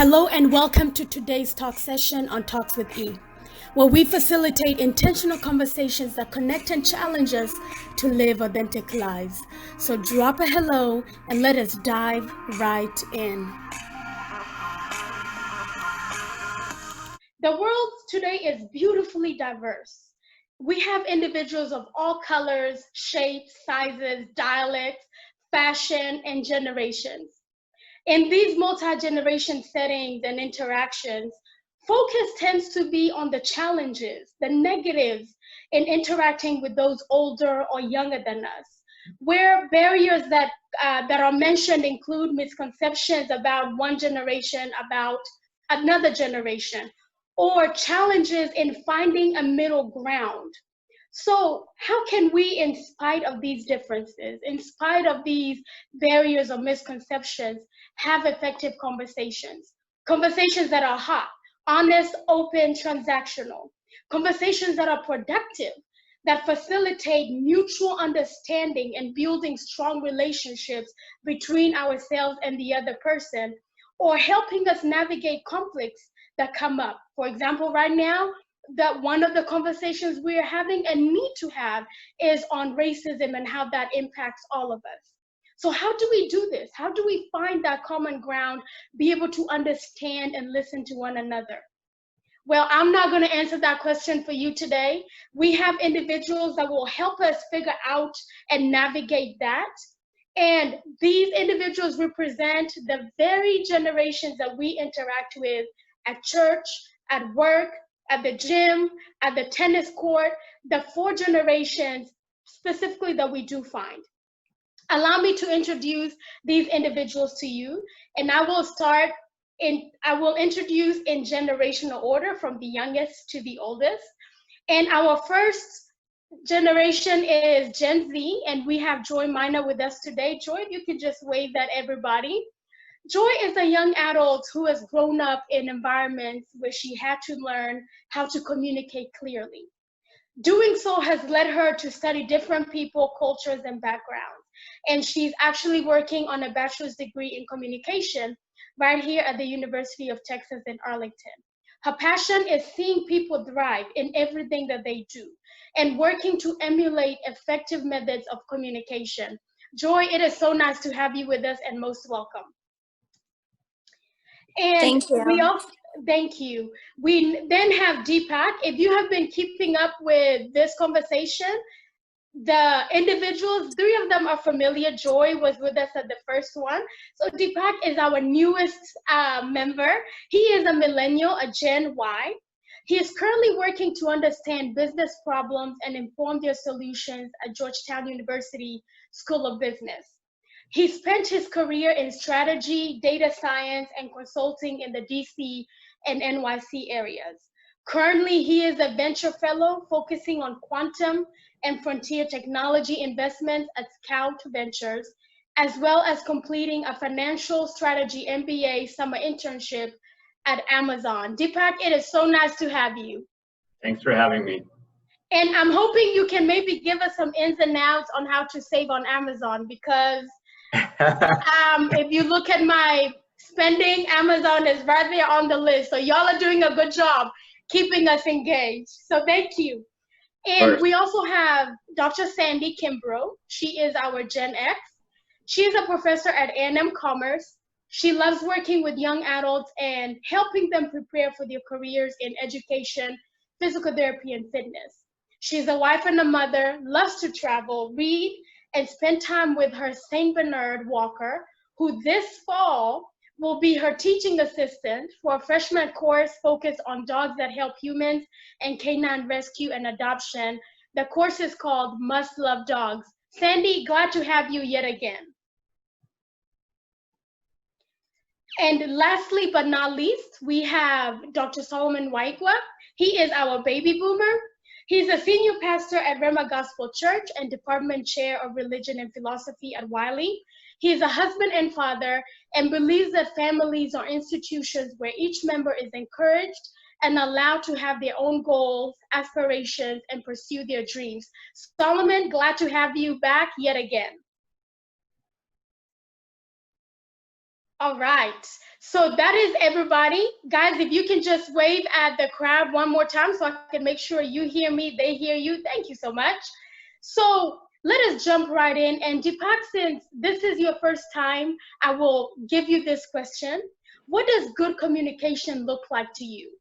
Hello and welcome to today's talk session on Talks with E, where we facilitate intentional conversations that connect and challenge us to live authentic lives. So drop a hello and let us dive right in. The world today is beautifully diverse. We have individuals of all colors, shapes, sizes, dialects, fashion, and generations. In these multi-generation settings and interactions, focus tends to be on the challenges, the negatives in interacting with those older or younger than us, where barriers that are mentioned include misconceptions about one generation, about another generation, or challenges in finding a middle ground. So how can we, in spite of these differences, in spite of these barriers or misconceptions, have effective conversations? Conversations that are hot, honest, open, transactional. Conversations that are productive, that facilitate mutual understanding and building strong relationships between ourselves and the other person, or helping us navigate conflicts that come up. For example, right now, that one of the conversations we are having and need to have is on racism and how that impacts all of us. So how do we do this? How do we find that common ground, be able to understand and listen to one another? Well, I'm not going to answer that question for you today. We have individuals that will help us figure out and navigate that. And these individuals represent the very generations that we interact with at church, at work, at the gym, at the tennis court, the four generations specifically that we do find. Allow me to introduce these individuals to you, and I will introduce in generational order from the youngest to the oldest. And our first generation is Gen Z, and we have Joy Minor with us today. Joy, if you could just wave at everybody. Joy is a young adult who has grown up in environments where she had to learn how to communicate clearly. Doing so has led her to study different people, cultures, and backgrounds. And she's actually working on a bachelor's degree in communication right here at the University of Texas in Arlington. Her passion is seeing people thrive in everything that they do and working to emulate effective methods of communication. Joy, it is so nice to have you with us and most welcome. And thank you. Thank you. We then have Deepak. If you have been keeping up with this conversation, the individuals, three of them are familiar. Joy was with us at the first one. So Deepak is our newest member. He is a millennial, a Gen Y. He is currently working to understand business problems and inform their solutions at Georgetown University School of Business. He spent his career in strategy, data science, and consulting in the DC and NYC areas. Currently, he is a venture fellow focusing on quantum and frontier technology investments at Scout Ventures, as well as completing a financial strategy MBA summer internship at Amazon. Deepak, it is so nice to have you. Thanks for having me. And I'm hoping you can maybe give us some ins and outs on how to save on Amazon, because if you look at my spending, Amazon is right there on the list. So y'all are doing a good job keeping us engaged. So thank you. And we also have Dr. Sandy Kimbrough. She is our Gen X. She is a professor at A&M Commerce. She loves working with young adults and helping them prepare for their careers in education, physical therapy, and fitness. She's a wife and a mother, loves to travel, read, and spend time with her Saint Bernard Walker, who this fall will be her teaching assistant for a freshman course focused on dogs that help humans and canine rescue and adoption. The course is called Must Love Dogs. Sandy, glad to have you yet again. And lastly but not least, we have Dr. Solomon Waikwa. He is our baby boomer. He's a senior pastor at Rema Gospel Church and department chair of religion and philosophy at Wiley. He is a husband and father and believes that families are institutions where each member is encouraged and allowed to have their own goals, aspirations, and pursue their dreams. Solomon, glad to have you back yet again. All right. So that is everybody. Guys, if you can just wave at the crowd one more time so I can make sure you hear me, they hear you. Thank you so much. So let us jump right in. And Deepak, since this is your first time, I will give you this question. What does good communication look like to you?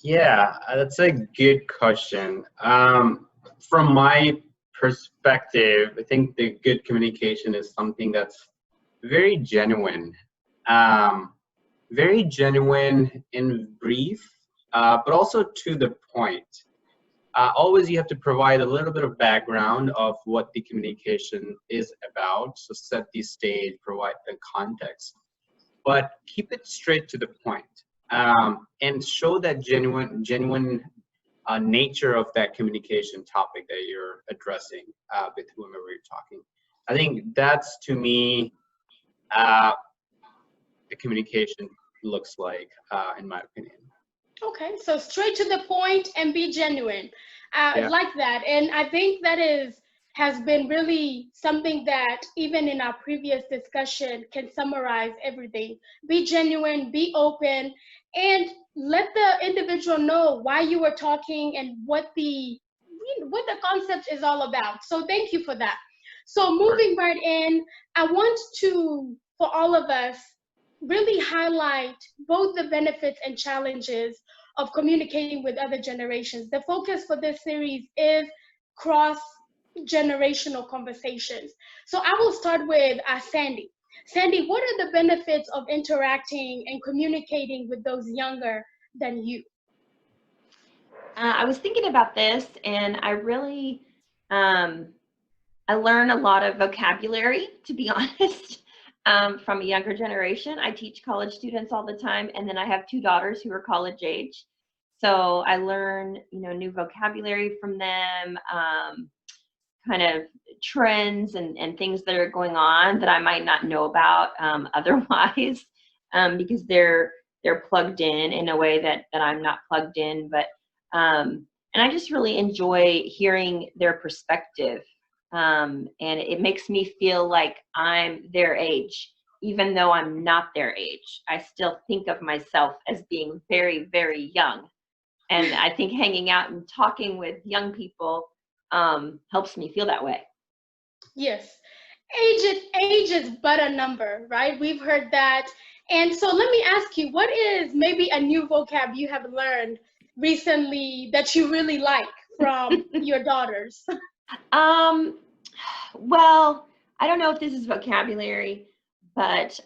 Yeah, that's a good question. From my perspective, I think the good communication is something that's very genuine, um, very genuine in brief, but also to the point. Always you have to provide a little bit of background of what the communication is about, so set the stage, provide the context, but keep it straight to the point, and show that genuine nature of that communication topic that you're addressing with whomever you're talking. I think that's, to me, uh, the communication looks like, in my opinion. Okay, so straight to the point and be genuine. Yeah. Like that. And I think that has been really something that even in our previous discussion can summarize everything. Be genuine, be open, and let the individual know why you were talking and what the concept is all about. So thank you for that. So moving right in, I want to, for all of us, really highlight both the benefits and challenges of communicating with other generations. The focus for this series is cross generational conversations. So I will start with Sandy. Sandy, what are the benefits of interacting and communicating with those younger than you? I was thinking about this, and I really, I learn a lot of vocabulary, to be honest, from a younger generation. I teach college students all the time, and then I have two daughters who are college age. So I learn, new vocabulary from them, kind of trends and things that are going on that I might not know about otherwise, because they're plugged in a way that I'm not plugged in. But and I just really enjoy hearing their perspective, and it makes me feel like I'm their age, even though I'm not their age. I still think of myself as being very, very young. And I think hanging out and talking with young people helps me feel that way. Yes, age is but a number, right? We've heard that. And so let me ask you, what is maybe a new vocab you have learned recently that you really like from your daughters? Well, I don't know if this is vocabulary, but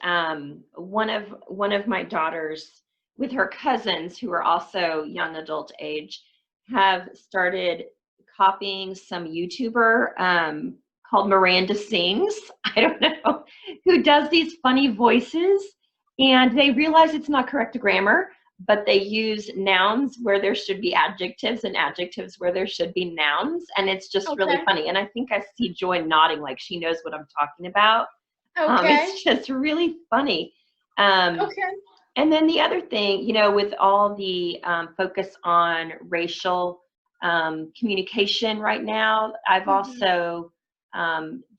one of my daughters, with her cousins who are also young adult age, have started copying some YouTuber called Miranda Sings. I don't know, who does these funny voices, and they realize it's not correct grammar, but they use nouns where there should be adjectives and adjectives where there should be nouns. And it's just really funny. And I think I see Joy nodding like she knows what I'm talking about. It's just really funny. And then the other thing, with all the focus on racial communication right now, I've also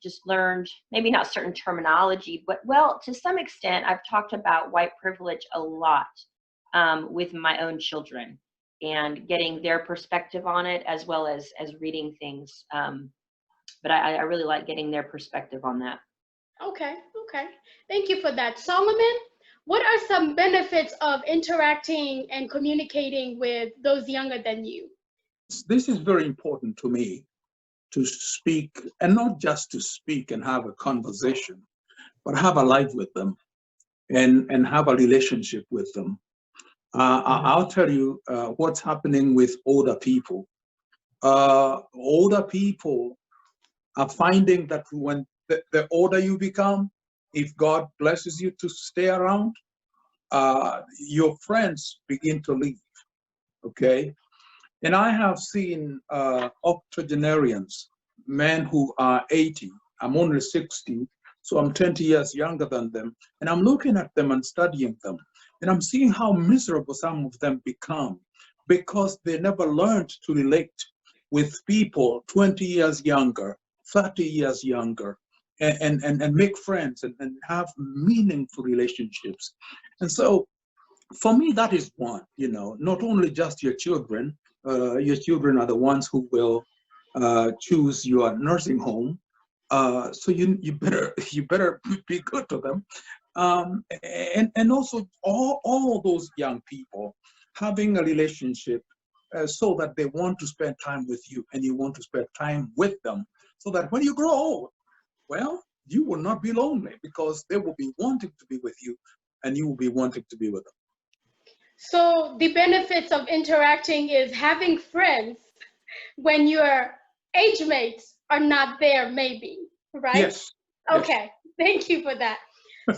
just learned, maybe not certain terminology, but to some extent, I've talked about white privilege a lot with my own children and getting their perspective on it, as well as reading things. But I really like getting their perspective on that. Okay. Thank you for that. Solomon, what are some benefits of interacting and communicating with those younger than you? This is very important to me, to speak, and not just to speak and have a conversation, but have a life with them and have a relationship with them. I'll tell you what's happening with older people. Older people are finding that when the older you become, if God blesses you to stay around, your friends begin to leave, okay? And I have seen octogenarians, men who are 80. I'm only 60, so I'm 20 years younger than them. And I'm looking at them and studying them. And I'm seeing how miserable some of them become because they never learned to relate with people 20 years younger, 30 years younger. and make friends and have meaningful relationships. And so for me, that is one, not only just your children are the ones who will choose your nursing home. So you better be good to them. And also all those young people having a relationship so that they want to spend time with you and you want to spend time with them, so that when you grow old, well, you will not be lonely because they will be wanting to be with you and you will be wanting to be with them. So the benefits of interacting is having friends when your age mates are not there, maybe, right? Yes. Okay, thank you for that.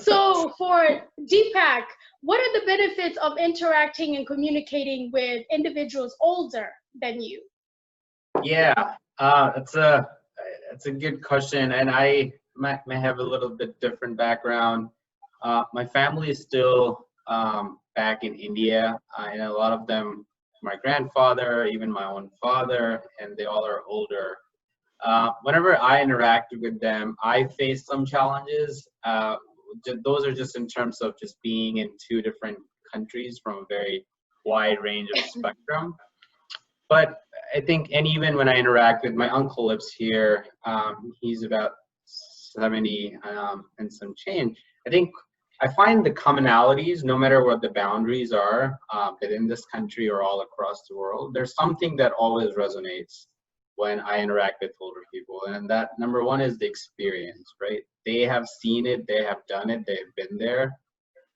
So for Deepak, what are the benefits of interacting and communicating with individuals older than you? Yeah, it's a good question, and I may have a little bit different background. My family is still back in India, and a lot of them, my grandfather, even my own father, and they all are older. Whenever I interact with them, I face some challenges. Those are just in terms of just being in two different countries from a very wide range of spectrum. But I think, and even when I interact with my uncle lives here, he's about 70 and some change. I think I find the commonalities, no matter what the boundaries are within this country or all across the world, there's something that always resonates when I interact with older people. And that number one is the experience, right? They have seen it, they have done it, they've been there.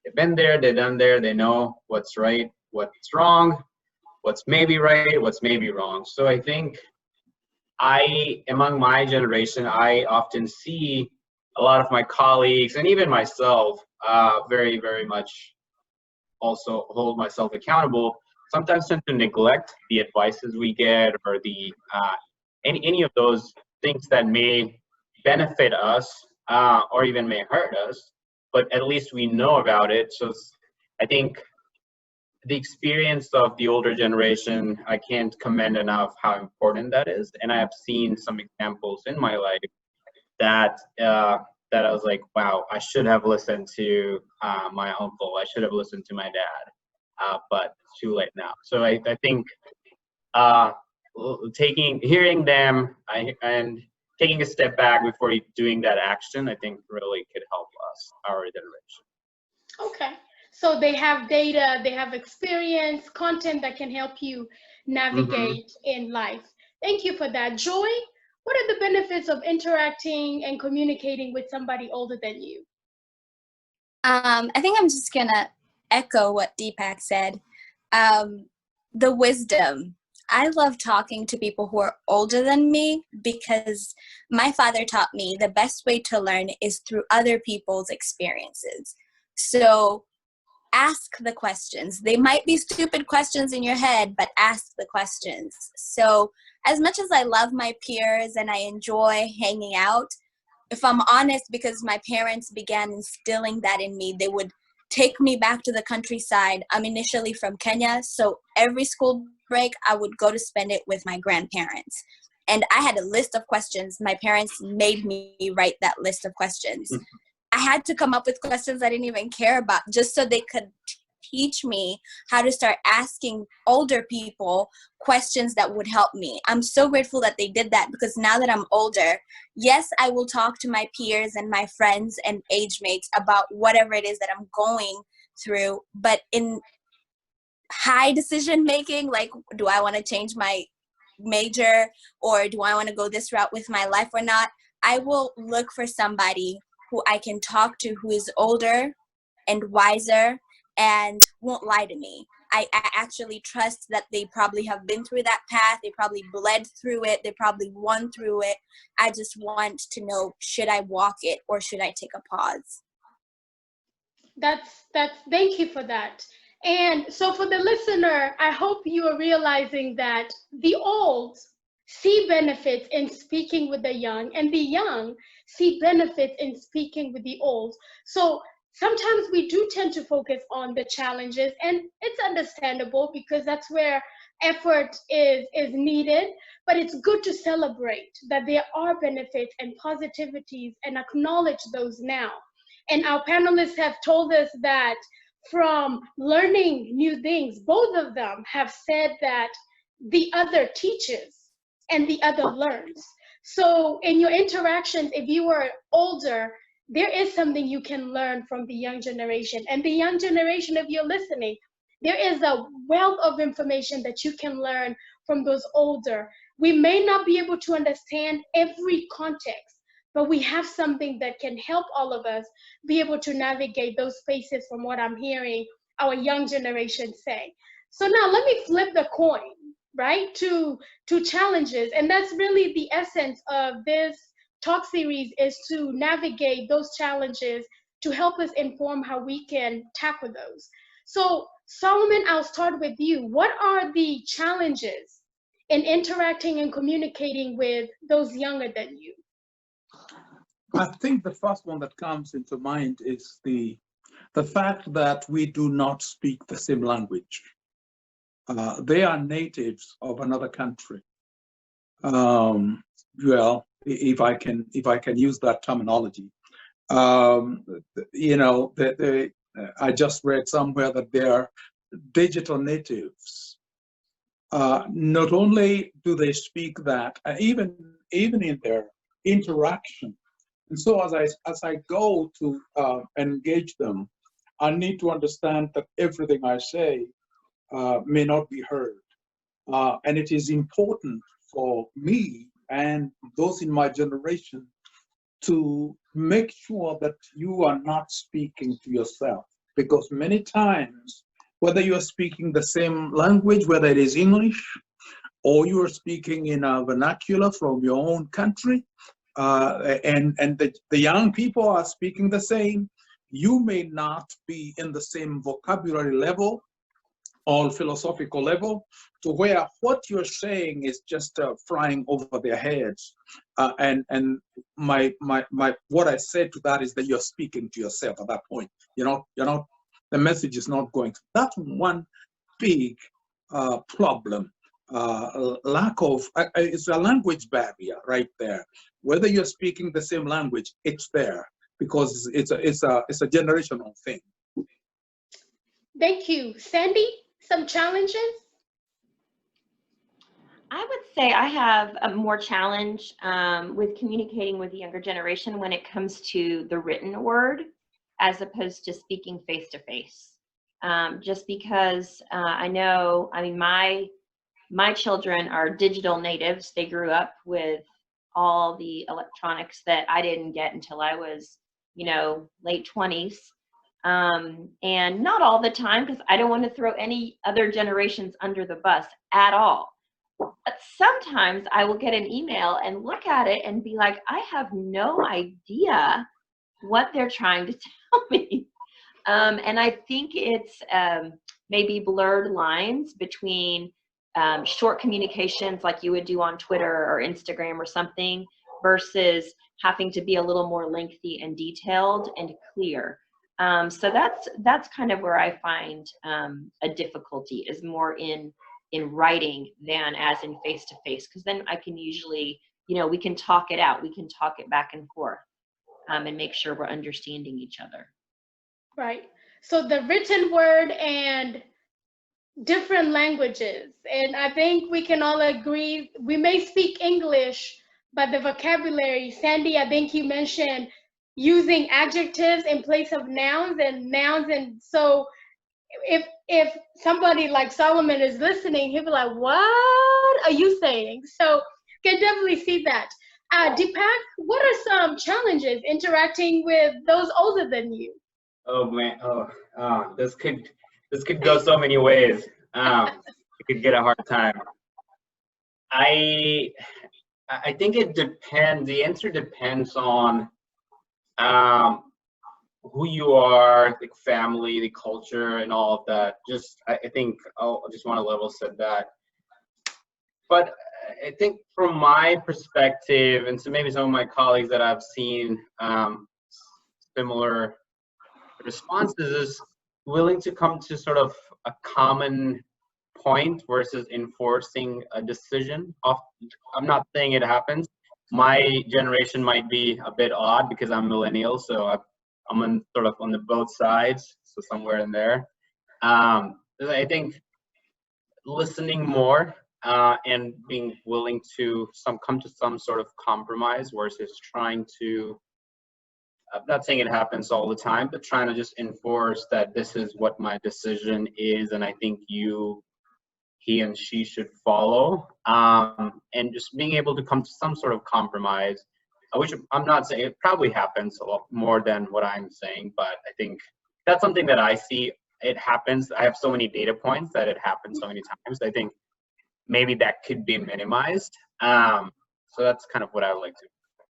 They've been there, they've done there, they know what's right, what's wrong, what's maybe right, what's maybe wrong. So I think among my generation, I often see a lot of my colleagues and even myself very, very much also hold myself accountable, sometimes tend to neglect the advices we get or the any of those things that may benefit us or even may hurt us, but at least we know about it. So I think the experience of the older generation, I can't commend enough how important that is. And I have seen some examples in my life that that I was like, wow, I should have listened to my uncle. I should have listened to my dad, but it's too late now. So I think hearing them and taking a step back before doing that action, I think really could help us, our generation. Okay. So they have data, they have experience, content that can help you navigate in life. Thank you for that. Joy, what are the benefits of interacting and communicating with somebody older than you? I think I'm just gonna echo what Deepak said. The wisdom. I love talking to people who are older than me because my father taught me the best way to learn is through other people's experiences. So ask the questions. They might be stupid questions in your head, but ask the questions. So as much as I love my peers and I enjoy hanging out, if I'm honest, because my parents began instilling that in me, they would take me back to the countryside. I'm initially from Kenya, so every school break, I would go to spend it with my grandparents. And I had a list of questions. My parents made me write that list of questions. I had to come up with questions I didn't even care about just so they could teach me how to start asking older people questions that would help me. I'm so grateful that they did that because now that I'm older, yes, I will talk to my peers and my friends and age mates about whatever it is that I'm going through. But in high decision making, like, do I want to change my major or do I want to go this route with my life or not, I will look for somebody who I can talk to who is older and wiser and won't lie to me. I actually trust that they probably have been through that path. They probably bled through it. They probably won through it. I just want to know, should I walk it or should I take a pause? Thank you for that. And so for the listener, I hope you are realizing that the old see benefits in speaking with the young, and the young see benefits in speaking with the old. So sometimes we do tend to focus on the challenges, and it's understandable because that's where effort is needed, but it's good to celebrate that there are benefits and positivities and acknowledge those now. And our panelists have told us that from learning new things, both of them have said that the other teaches and the other learns. So in your interactions, if you are older, there is something you can learn from the young generation. And the young generation, if you're listening, there is a wealth of information that you can learn from those older. We may not be able to understand every context, but we have something that can help all of us be able to navigate those spaces from what I'm hearing our young generation say. So now let me flip the coin, right, to challenges. And that's really the essence of this talk series, is to navigate those challenges to help us inform how we can tackle those. So Solomon, I'll start with you. What are the challenges in interacting and communicating with those younger than you? I think the first one that comes into mind is the fact that we do not speak the same language. They are natives of another country. Well, if I can use that terminology, you know, I just read somewhere that they are digital natives. Not only do they speak that, even in their interaction. And so as I go to engage them, I need to understand that everything I say may not be heard. And it is important for me and those in my generation to make sure that you are not speaking to yourself. Because many times, whether you are speaking the same language, whether it is English, or you are speaking in a vernacular from your own country, and the young people are speaking the same, you may not be in the same vocabulary level or philosophical level, to where what you're saying is just flying over their heads. And what I said to that is that you're speaking to yourself at that point. You're not, the message is not going. That's one big problem. Lack of, it's a language barrier right there. Whether you're speaking the same language, it's there, because it's a generational thing. Thank you. Sandy, some challenges? I would say I have a more challenge with communicating with the younger generation when it comes to the written word, as opposed to speaking face to face. Just because I know, I mean, my children are digital natives. They grew up with all the electronics that I didn't get until I was, you know, late 20s. And not all the time, because I don't want to throw any other generations under the bus at all. But sometimes I will get an email and look at it and be like, I have no idea what they're trying to tell me. And I think it's maybe blurred lines between short communications like you would do on Twitter or Instagram or something, versus having to be a little more lengthy and detailed and clear. So that's kind of where I find a difficulty, is more in writing than as in face to face, because then I can usually, you know, we can talk it out, we can talk it back and forth, and make sure we're understanding each other. Right. So the written word and different languages. And I think we can all agree, we may speak English, but the vocabulary, Sandy, I think you mentioned using adjectives in place of nouns. And so if somebody like Solomon is listening, he'll be like, what are you saying? So can definitely see that. Deepak, what are some challenges interacting with those older than you? Oh man, this could go so many ways. It could get a hard time. I think it depends. The answer depends on who you are, the family, the culture, and all of that. I think I'll just want to level set that. But I think from my perspective, and so maybe some of my colleagues that I've seen similar responses, is willing to come to sort of a common point versus enforcing a decision. I'm not saying it happens. My generation might be a bit odd because I'm millennial, so I'm on, sort of on the both sides, so somewhere in there. I think listening more and being willing to come to some sort of compromise versus trying to, I'm not saying it happens all the time, but trying to just enforce that this is what my decision is, and I think he and she should follow, and just being able to come to some sort of compromise, which I'm not saying it probably happens a lot more than what I'm saying, but I think that's something that I see. It happens. I have so many data points that it happens so many times. I think maybe that could be minimized. So that's kind of what I would like to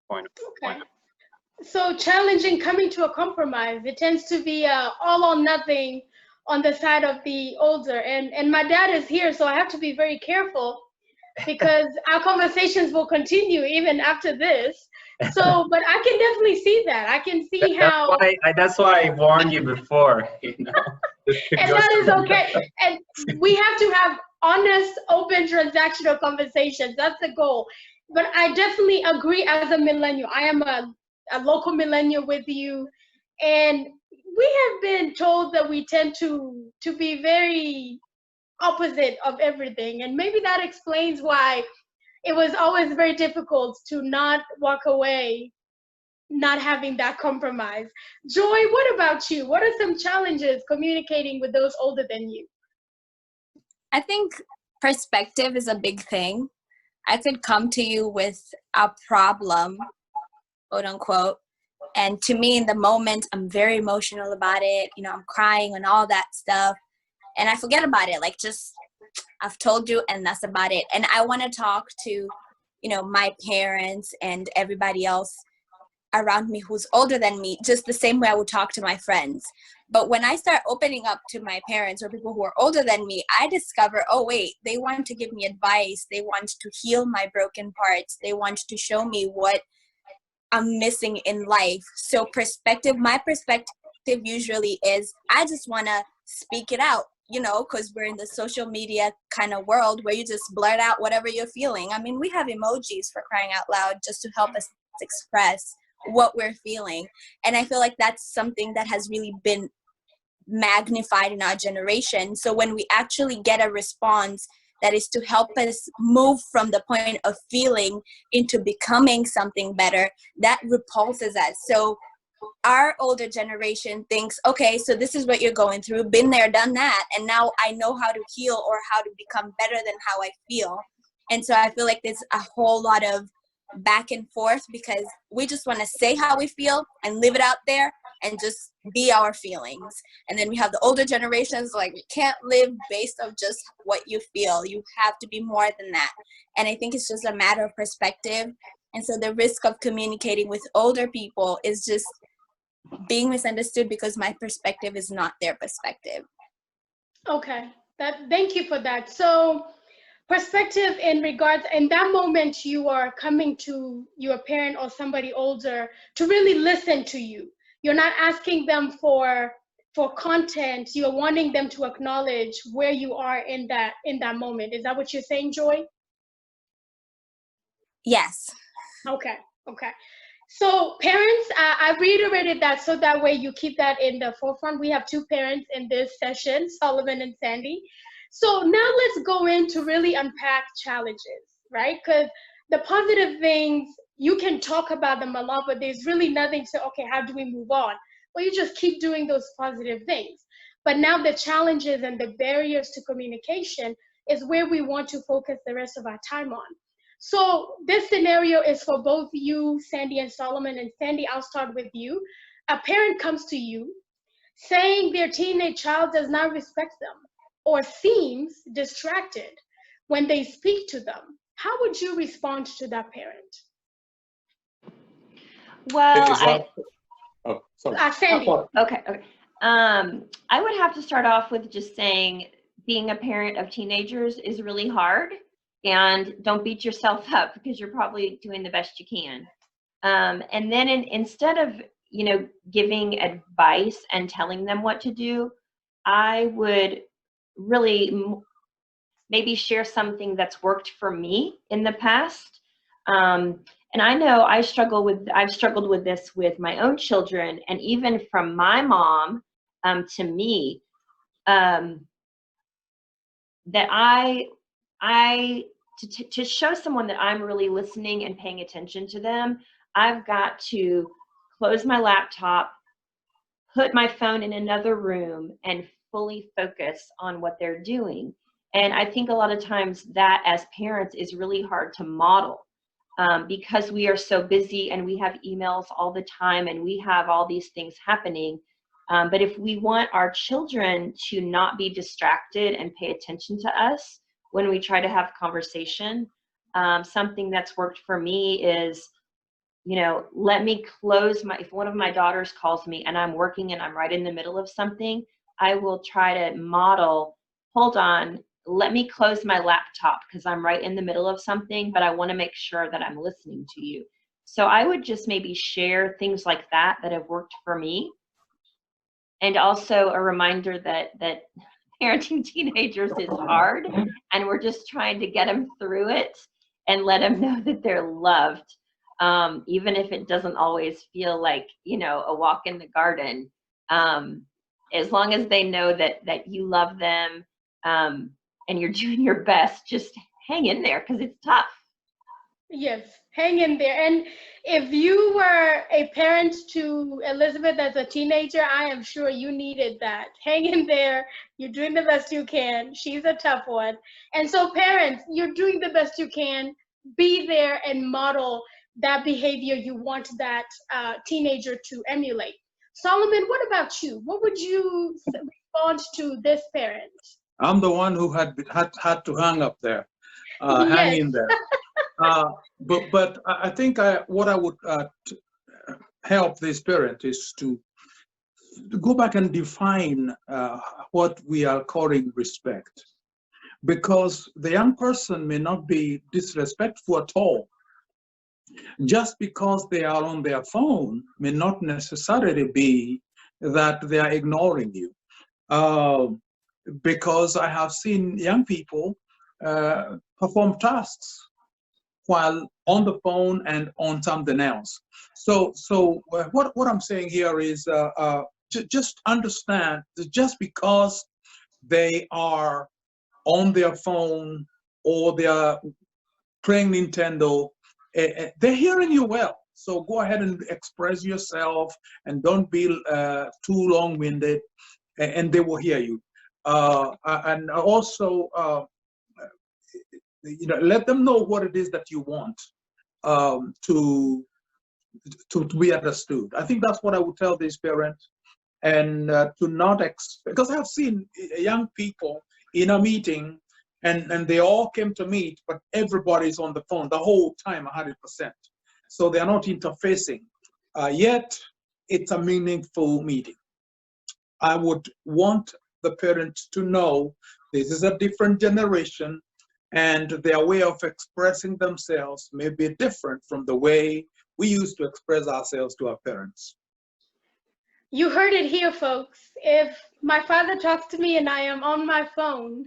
point out. So challenging coming to a compromise. It tends to be all or nothing on the side of the older. And my dad is here, so I have to be very careful because our conversations will continue even after this. So, but I can definitely see that. I can see how. That's why I warned you before, you know. And that is okay. And we have to have honest, open, transactional conversations. That's the goal. But I definitely agree as a millennial. I am a local millennial with you. And we have been told that we tend to be very opposite of everything. And maybe that explains why it was always very difficult to not walk away, not having that compromise. Joy, what about you? What are some challenges communicating with those older than you? I think perspective is a big thing. I could come to you with a problem, quote unquote, and to me in the moment, I'm very emotional about it. You know, I'm crying and all that stuff. And I forget about it. Like, just, I've told you and that's about it. And I want to talk to, you know, my parents and everybody else around me who's older than me, just the same way I would talk to my friends. But when I start opening up to my parents or people who are older than me, I discover, oh wait, they want to give me advice. They want to heal my broken parts. They want to show me what I'm missing in life. So my perspective usually is, I just want to speak it out, you know, because we're in the social media kind of world where you just blurt out whatever you're feeling. I mean, we have emojis, for crying out loud, just to help us express what we're feeling. And I feel like that's something that has really been magnified in our generation. So when we actually get a response that is to help us move from the point of feeling into becoming something better, that repulses us. So our older generation thinks, okay, so this is what you're going through, been there, done that, and now I know how to heal or how to become better than how I feel. And so I feel like there's a whole lot of back and forth because we just want to say how we feel and live it out there and just be our feelings. And then we have the older generations, like, you can't live based on just what you feel. You have to be more than that. And I think it's just a matter of perspective. And so the risk of communicating with older people is just being misunderstood because my perspective is not their perspective. Okay, thank you for that. So perspective in regards, in that moment you are coming to your parent or somebody older to really listen to you. You're not asking them for content. You're wanting them to acknowledge where you are in that moment. Is that what you're saying, Joy? Yes. Okay. So parents, I've reiterated that so that way you keep that in the forefront. We have two parents in this session, Solomon and Sandy. So now let's go in to really unpack challenges, right? Because the positive things, you can talk about them a lot, but there's really nothing to, okay, how do we move on? Well, you just keep doing those positive things. But now the challenges and the barriers to communication is where we want to focus the rest of our time on. So this scenario is for both you, Sandy and Solomon. And Sandy, I'll start with you. A parent comes to you saying their teenage child does not respect them or seems distracted when they speak to them. How would you respond to that parent? Well, Sandy. Okay. I would have to start off with just saying being a parent of teenagers is really hard, and don't beat yourself up because you're probably doing the best you can. And then instead of, giving advice and telling them what to do, I would really maybe share something that's worked for me in the past. And I know I've struggled with this with my own children, and even from my mom to me, that to show someone that I'm really listening and paying attention to them, I've got to close my laptop, put my phone in another room, and fully focus on what they're doing. And I think a lot of times that as parents is really hard to model, because we are so busy and we have emails all the time and we have all these things happening. But if we want our children to not be distracted and pay attention to us when we try to have conversation, something that's worked for me is, let me close if one of my daughters calls me and I'm working and I'm right in the middle of something, I will try to model, hold on, let me close my laptop because I'm right in the middle of something, but I want to make sure that I'm listening to you. So I would just maybe share things like that have worked for me. And also a reminder that parenting teenagers is hard, and we're just trying to get them through it and let them know that they're loved. Even if it doesn't always feel like, a walk in the garden, as long as they know that you love them, and you're doing your best, just hang in there because it's tough. Yes, hang in there. And if you were a parent to Elizabeth as a teenager, I am sure you needed that. Hang in there. You're doing the best you can. She's a tough one. And so parents, you're doing the best you can. Be there and model that behavior you want that teenager to emulate. Solomon, what about you? What would you respond to this parent? I'm the one who had to hang up there, Yes. hang in there. But I think what I would help this parent is to go back and define what we are calling respect, because the young person may not be disrespectful at all. Just because they are on their phone may not necessarily be that they are ignoring you. Because I have seen young people perform tasks while on the phone and on something else. So what I'm saying here is just understand that just because they are on their phone or they are playing Nintendo, they're hearing you well. So go ahead and express yourself and don't be too long-winded, and they will hear you. And also, let them know what it is that you want to be understood. I think that's what I would tell these parents, and to not because I've seen young people in a meeting and they all came to meet, but everybody's on the phone the whole time, 100%. So they're not interfacing. Yet it's a meaningful meeting. I would want the parents to know this is a different generation and their way of expressing themselves may be different from the way we used to express ourselves to our parents. You heard it here, folks. If my father talks to me and I am on my phone,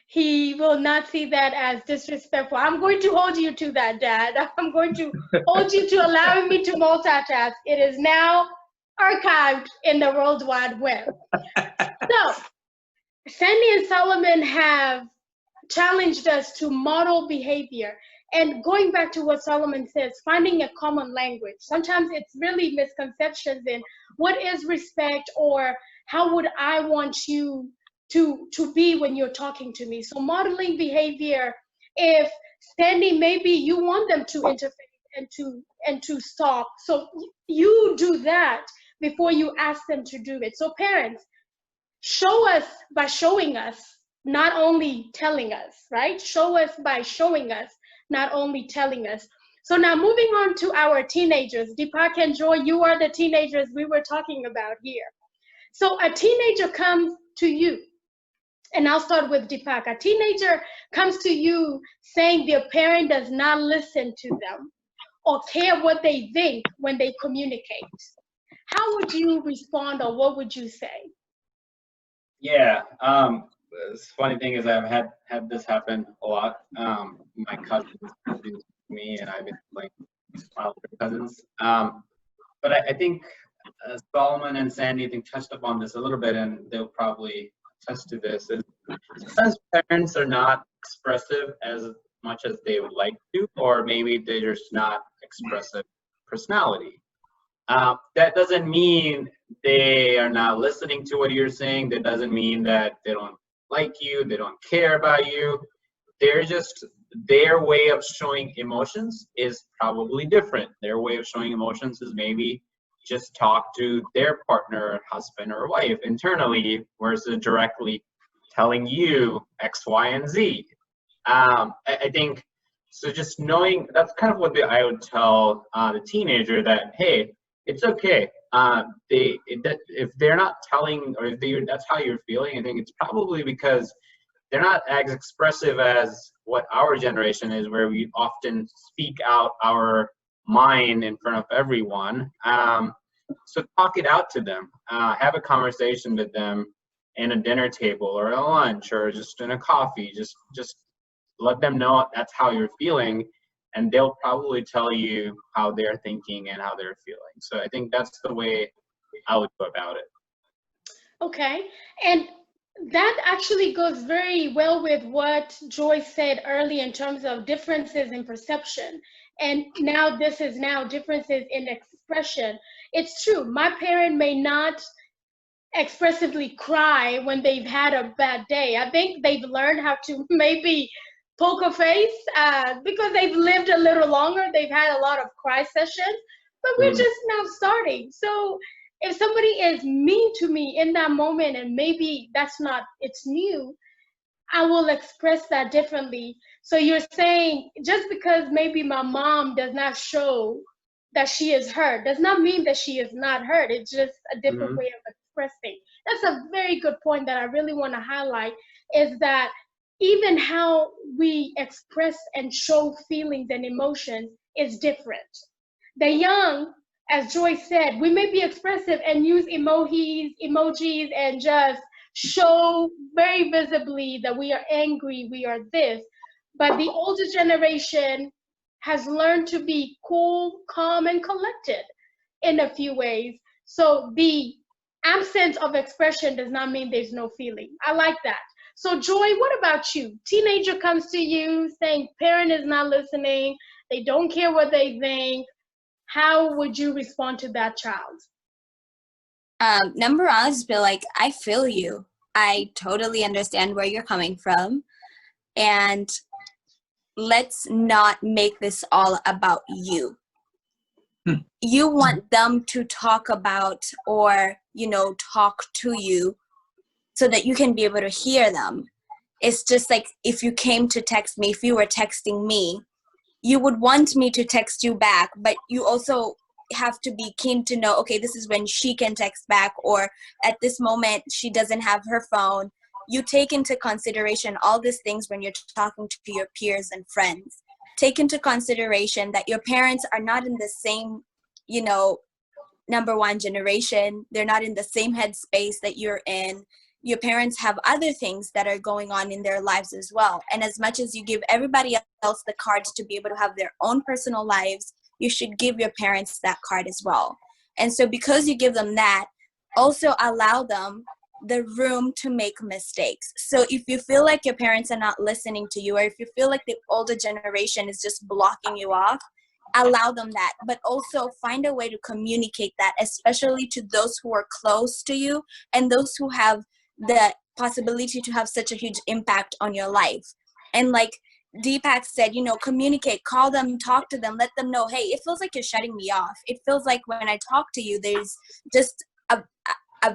he will not see that as disrespectful. I'm going to hold you to that, Dad. I'm going to hold you to allowing me to multitask. It is now archived in the World Wide Web. So, Sandy and Solomon have challenged us to model behavior. And going back to what Solomon says, finding a common language. Sometimes it's really misconceptions in what is respect, or how would I want you to be when you're talking to me. So modeling behavior, if Sandy, maybe you want them to interface and to stop. So you do that before you ask them to do it. So parents, show us by showing us, not only telling us, right? Show us by showing us, not only telling us. So now moving on to our teenagers. Deepak and Joy, you are the teenagers we were talking about here. So a teenager comes to you, and I'll start with Deepak. A teenager comes to you saying their parent does not listen to them or care what they think when they communicate. How would you respond, or what would you say? Yeah, the funny thing is I've had this happen a lot. My cousins do me, and I've been like my older cousins. But I think Solomon and Sandy, I think, touched upon this a little bit, and they'll probably attest to this. Is sometimes parents are not expressive as much as they would like to, or maybe they're just not expressive personality. That doesn't mean they are not listening to what you're saying. That doesn't mean that they don't like you, they don't care about you. They're just, their way of showing emotions is probably different. Their way of showing emotions is maybe just talk to their partner, husband or wife internally versus directly telling you X, Y, and Z. I think, so just knowing, that's kind of what I would tell the teenager, that, hey, it's okay. If they're not telling, or if that's how you're feeling, I think it's probably because they're not as expressive as what our generation is, where we often speak out our mind in front of everyone. So talk it out to them. Have a conversation with them in a dinner table or at a lunch or just in a coffee. Just let them know that's how you're feeling, and they'll probably tell you how they're thinking and how they're feeling. So I think that's the way I would go about it. Okay, and that actually goes very well with what Joy said earlier in terms of differences in perception. And now this is now differences in expression. It's true, my parent may not expressively cry when they've had a bad day. I think they've learned how to maybe poke a face because they've lived a little longer. They've had a lot of cry sessions, but we're just now starting. So if somebody is mean to me in that moment, and maybe that's not, it's new, I will express that differently. So you're saying just because maybe my mom does not show that she is hurt does not mean that she is not hurt. It's just a different way of expressing. That's a very good point that I really want to highlight, is that even how we express and show feelings and emotions is different. The young, as Joy said, we may be expressive and use emojis, and just show very visibly that we are angry, we are this. But the older generation has learned to be cool, calm, and collected in a few ways. So the absence of expression does not mean there's no feeling. I like that. So Joy, what about you? Teenager comes to you saying parent is not listening, they don't care what they think. How would you respond to that child? Number one, just be like, I feel you. I totally understand where you're coming from. And let's not make this all about you. You want them to talk about, or, talk to you so that you can be able to hear them. It's just like if you came to text me, if you were texting me, you would want me to text you back, but you also have to be keen to know, okay, this is when she can text back, or at this moment she doesn't have her phone. You take into consideration all these things when you're talking to your peers and friends. Take into consideration that your parents are not in the same, number one generation. They're not in the same headspace that you're in. Your parents have other things that are going on in their lives as well. And as much as you give everybody else the cards to be able to have their own personal lives, you should give your parents that card as well. And so because you give them that, also allow them the room to make mistakes. So if you feel like your parents are not listening to you, or if you feel like the older generation is just blocking you off, allow them that, but also find a way to communicate that, especially to those who are close to you and those who have the possibility to have such a huge impact on your life. And like Deepak said, communicate, call them, talk to them, let them know, hey, it feels like you're shutting me off. It feels like when I talk to you, there's just a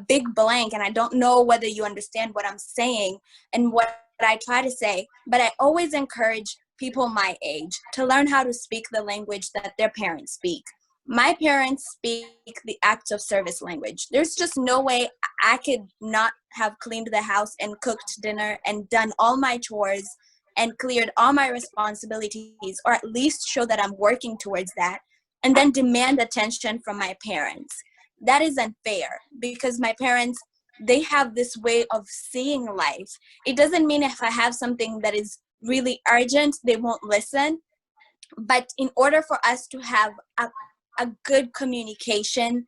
big blank, and I don't know whether you understand what I'm saying and what I try to say. But I always encourage people my age to learn how to speak the language that their parents speak. My parents speak the acts of service language. There's just no way I could not have cleaned the house and cooked dinner and done all my chores and cleared all my responsibilities, or at least show that I'm working towards that, and then demand attention from my parents. That is unfair, because my parents they have this way of seeing life. It doesn't mean if I have something that is really urgent, they won't listen. But in order for us to have a good communication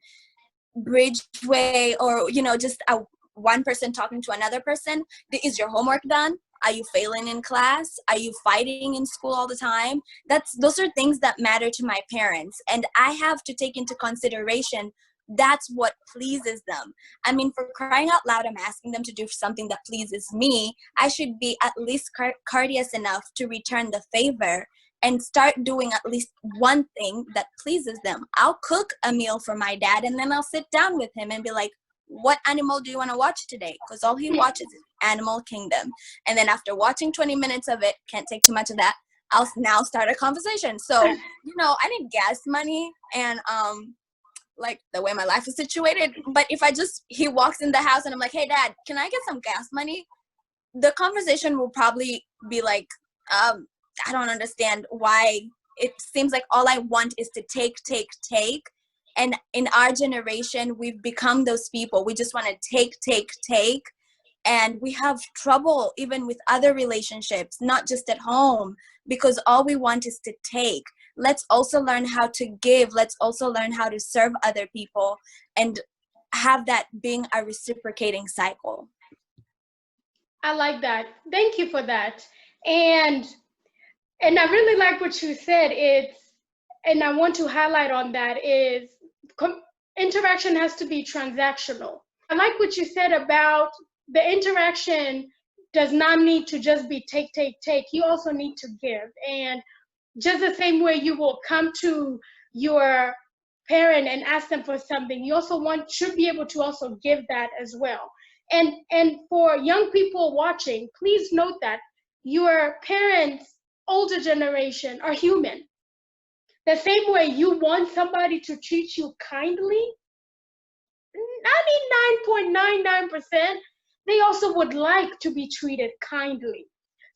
bridgeway, or, you know, just one person talking to another person, is your homework done? Are you failing in class? Are you fighting in school all the time? Those are things that matter to my parents. And I have to take into consideration that's what pleases them. I mean, for crying out loud, I'm asking them to do something that pleases me. I should be at least courteous enough to return the favor and start doing at least one thing that pleases them. I'll cook a meal for my dad, and then I'll sit down with him and be like, what animal do you want to watch today? Because all he watches is Animal Kingdom. And then after watching 20 minutes of it, can't take too much of that, I'll now start a conversation. So, you know, I need gas money and like the way my life is situated. But if he walks in the house and I'm like, hey dad, can I get some gas money? The conversation will probably be like, I don't understand why it seems like all I want is to take. And in our generation, we've become those people. We just want to take. And we have trouble even with other relationships, not just at home, because all we want is to take. Let's also learn how to give. Let's also learn how to serve other people and have that being a reciprocating cycle. I like that. Thank you for that. And I really like what you said. And I want to highlight on that is interaction has to be transactional. I like what you said about the interaction does not need to just be take. You also need to give. And just the same way you will come to your parent and ask them for something, you also should be able to also give that as well. And for young people watching, please note that your parents, older generation, are human. The same way you want somebody to treat you kindly, 99.99%, they also would like to be treated kindly.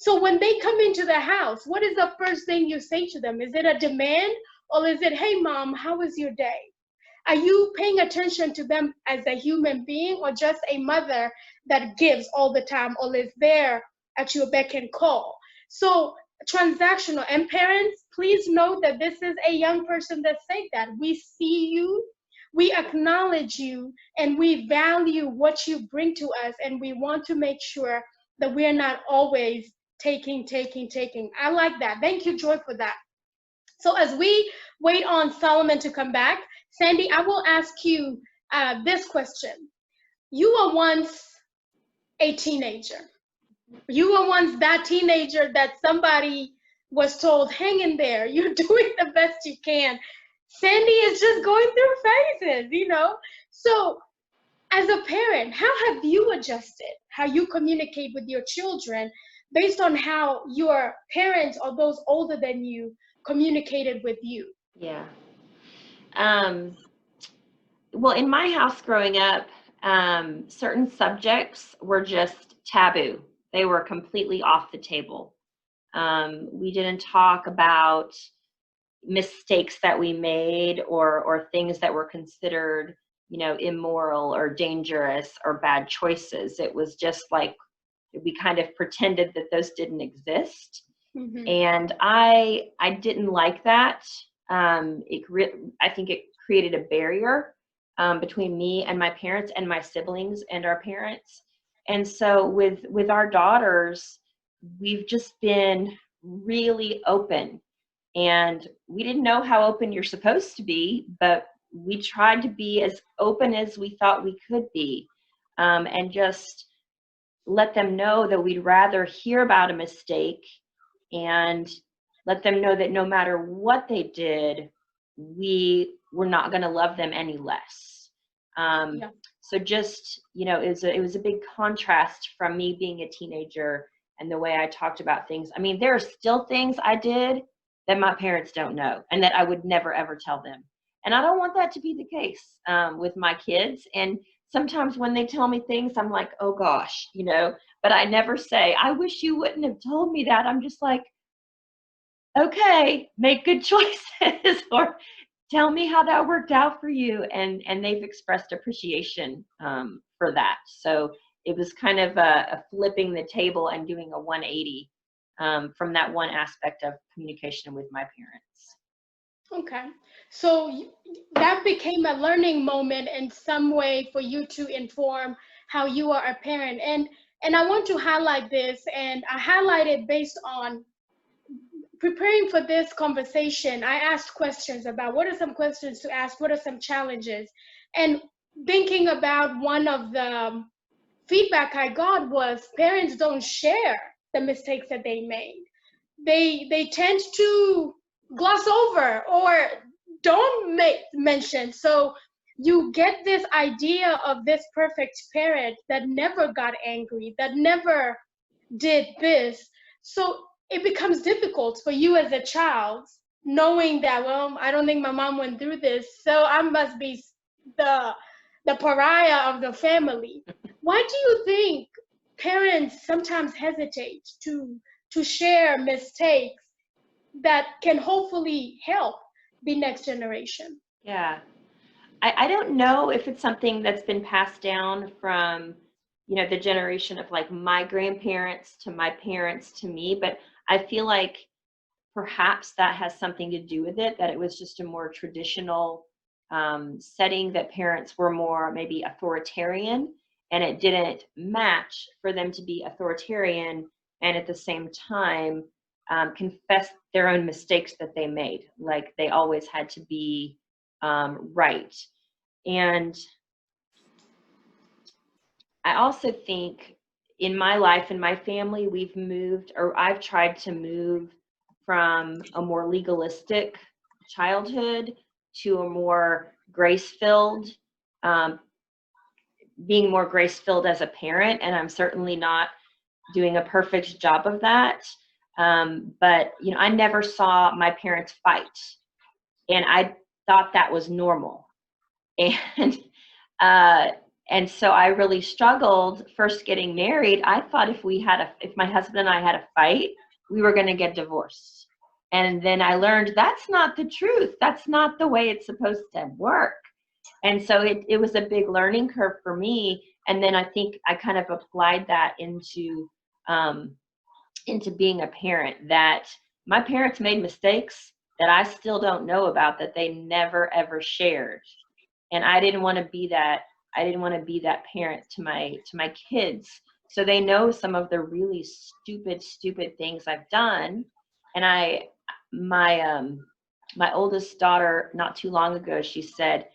So when they come into the house, what is the first thing you say to them? Is it a demand, or is it, hey mom, how was your day? Are you paying attention to them as a human being, or just a mother that gives all the time or is there at your beck and call? So transactional. And parents, please note that this is a young person that said that. We see you, we acknowledge you, and we value what you bring to us, and we want to make sure that we're not always taking. I like that. Thank you, Joy, for that. So as we wait on Solomon to come back, Sandy, I will ask you this question. You were once a teenager. You were once that teenager that somebody was told, hang in there, you're doing the best you can. Sandy is just going through phases, you know? So as a parent, how have you adjusted how you communicate with your children based on how your parents or those older than you communicated with you? Yeah. Well, in my house growing up, certain subjects were just taboo. They were completely off the table. We didn't talk about mistakes that we made or things that were considered, you know, immoral or dangerous or bad choices. It was just like we kind of pretended that those didn't exist. Mm-hmm. And I didn't like that. I think it created a barrier between me and my parents and my siblings and our parents. And so with our daughters, we've just been really open. And we didn't know how open you're supposed to be, but we tried to be as open as we thought we could be, and just let them know that we'd rather hear about a mistake and let them know that no matter what they did, we were not going to love them any less. Yeah. So just, you know, it was a big contrast from me being a teenager and the way I talked about things. I mean, there are still things I did that my parents don't know and that I would never, ever tell them. And I don't want that to be the case with my kids. And sometimes when they tell me things, I'm like, oh gosh, you know, but I never say, I wish you wouldn't have told me that. I'm just like, okay, make good choices or tell me how that worked out for you. And they've expressed appreciation for that. So it was kind of a flipping the table and doing a 180 from that one aspect of communication with my parents. Okay. So that became a learning moment in some way for you to inform how you are a parent. And I want to highlight this, and I highlight it based on preparing for this conversation. I asked questions about what are some questions to ask, what are some challenges, and thinking about one of the feedback I got was parents don't share the mistakes that they made. They tend to gloss over or don't make mention. So you get this idea of this perfect parent that never got angry, that never did this. So it becomes difficult for you as a child, knowing that, well, I don't think my mom went through this, so I must be the pariah of the family. Why do you think parents sometimes hesitate to share mistakes that can hopefully help the next generation? Yeah. I don't know if it's something that's been passed down from, the generation of like my grandparents to my parents to me, but I feel like perhaps that has something to do with it, that it was just a more traditional setting, that parents were more maybe authoritarian, and it didn't match for them to be authoritarian and at the same time confess their own mistakes that they made. Like they always had to be right. And I also think in my life and my family, we've moved, or I've tried to move from a more legalistic childhood to a more grace-filled, being more grace-filled as a parent. And I'm certainly not doing a perfect job of that. But, I never saw my parents fight, and I thought that was normal. And so I really struggled first getting married. I thought if my husband and I had a fight, we were going to get divorced. And then I learned that's not the truth. That's not the way it's supposed to work. And so it was a big learning curve for me. And then I think I kind of applied that into being a parent, that my parents made mistakes that I still don't know about, that they never ever shared. And I didn't want to be that parent to my kids. So they know some of the really stupid things I've done. And my oldest daughter, not too long ago, she said,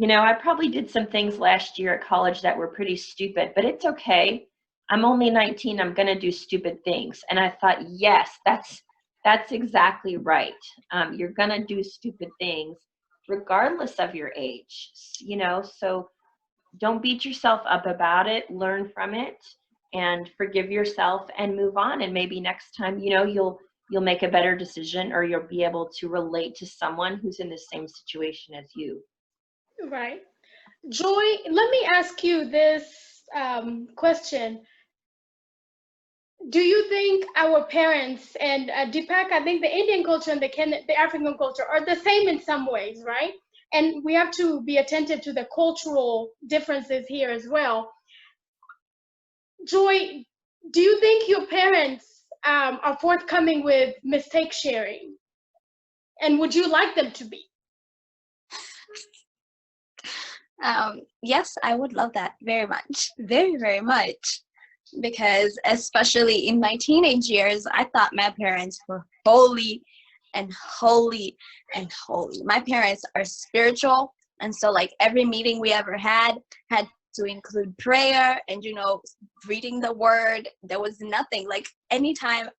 I probably did some things last year at college that were pretty stupid, but it's okay. I'm only 19. I'm going to do stupid things. And I thought, yes, that's exactly right. You're going to do stupid things regardless of your age, so don't beat yourself up about it. Learn from it and forgive yourself and move on. And maybe next time, you'll make a better decision, or you'll be able to relate to someone who's in the same situation as you. Right. Joy, let me ask you this question. Do you think our parents, and Deepak, I think the Indian culture and the African culture are the same in some ways, right? And we have to be attentive to the cultural differences here as well. Joy, do you think your parents are forthcoming with mistake sharing? And would you like them to be? Yes, I would love that very much. Very, very much. Because especially in my teenage years, I thought my parents were holy and holy and holy. My parents are spiritual. And so like every meeting we ever had to include prayer and, reading the word. There was nothing like anytime.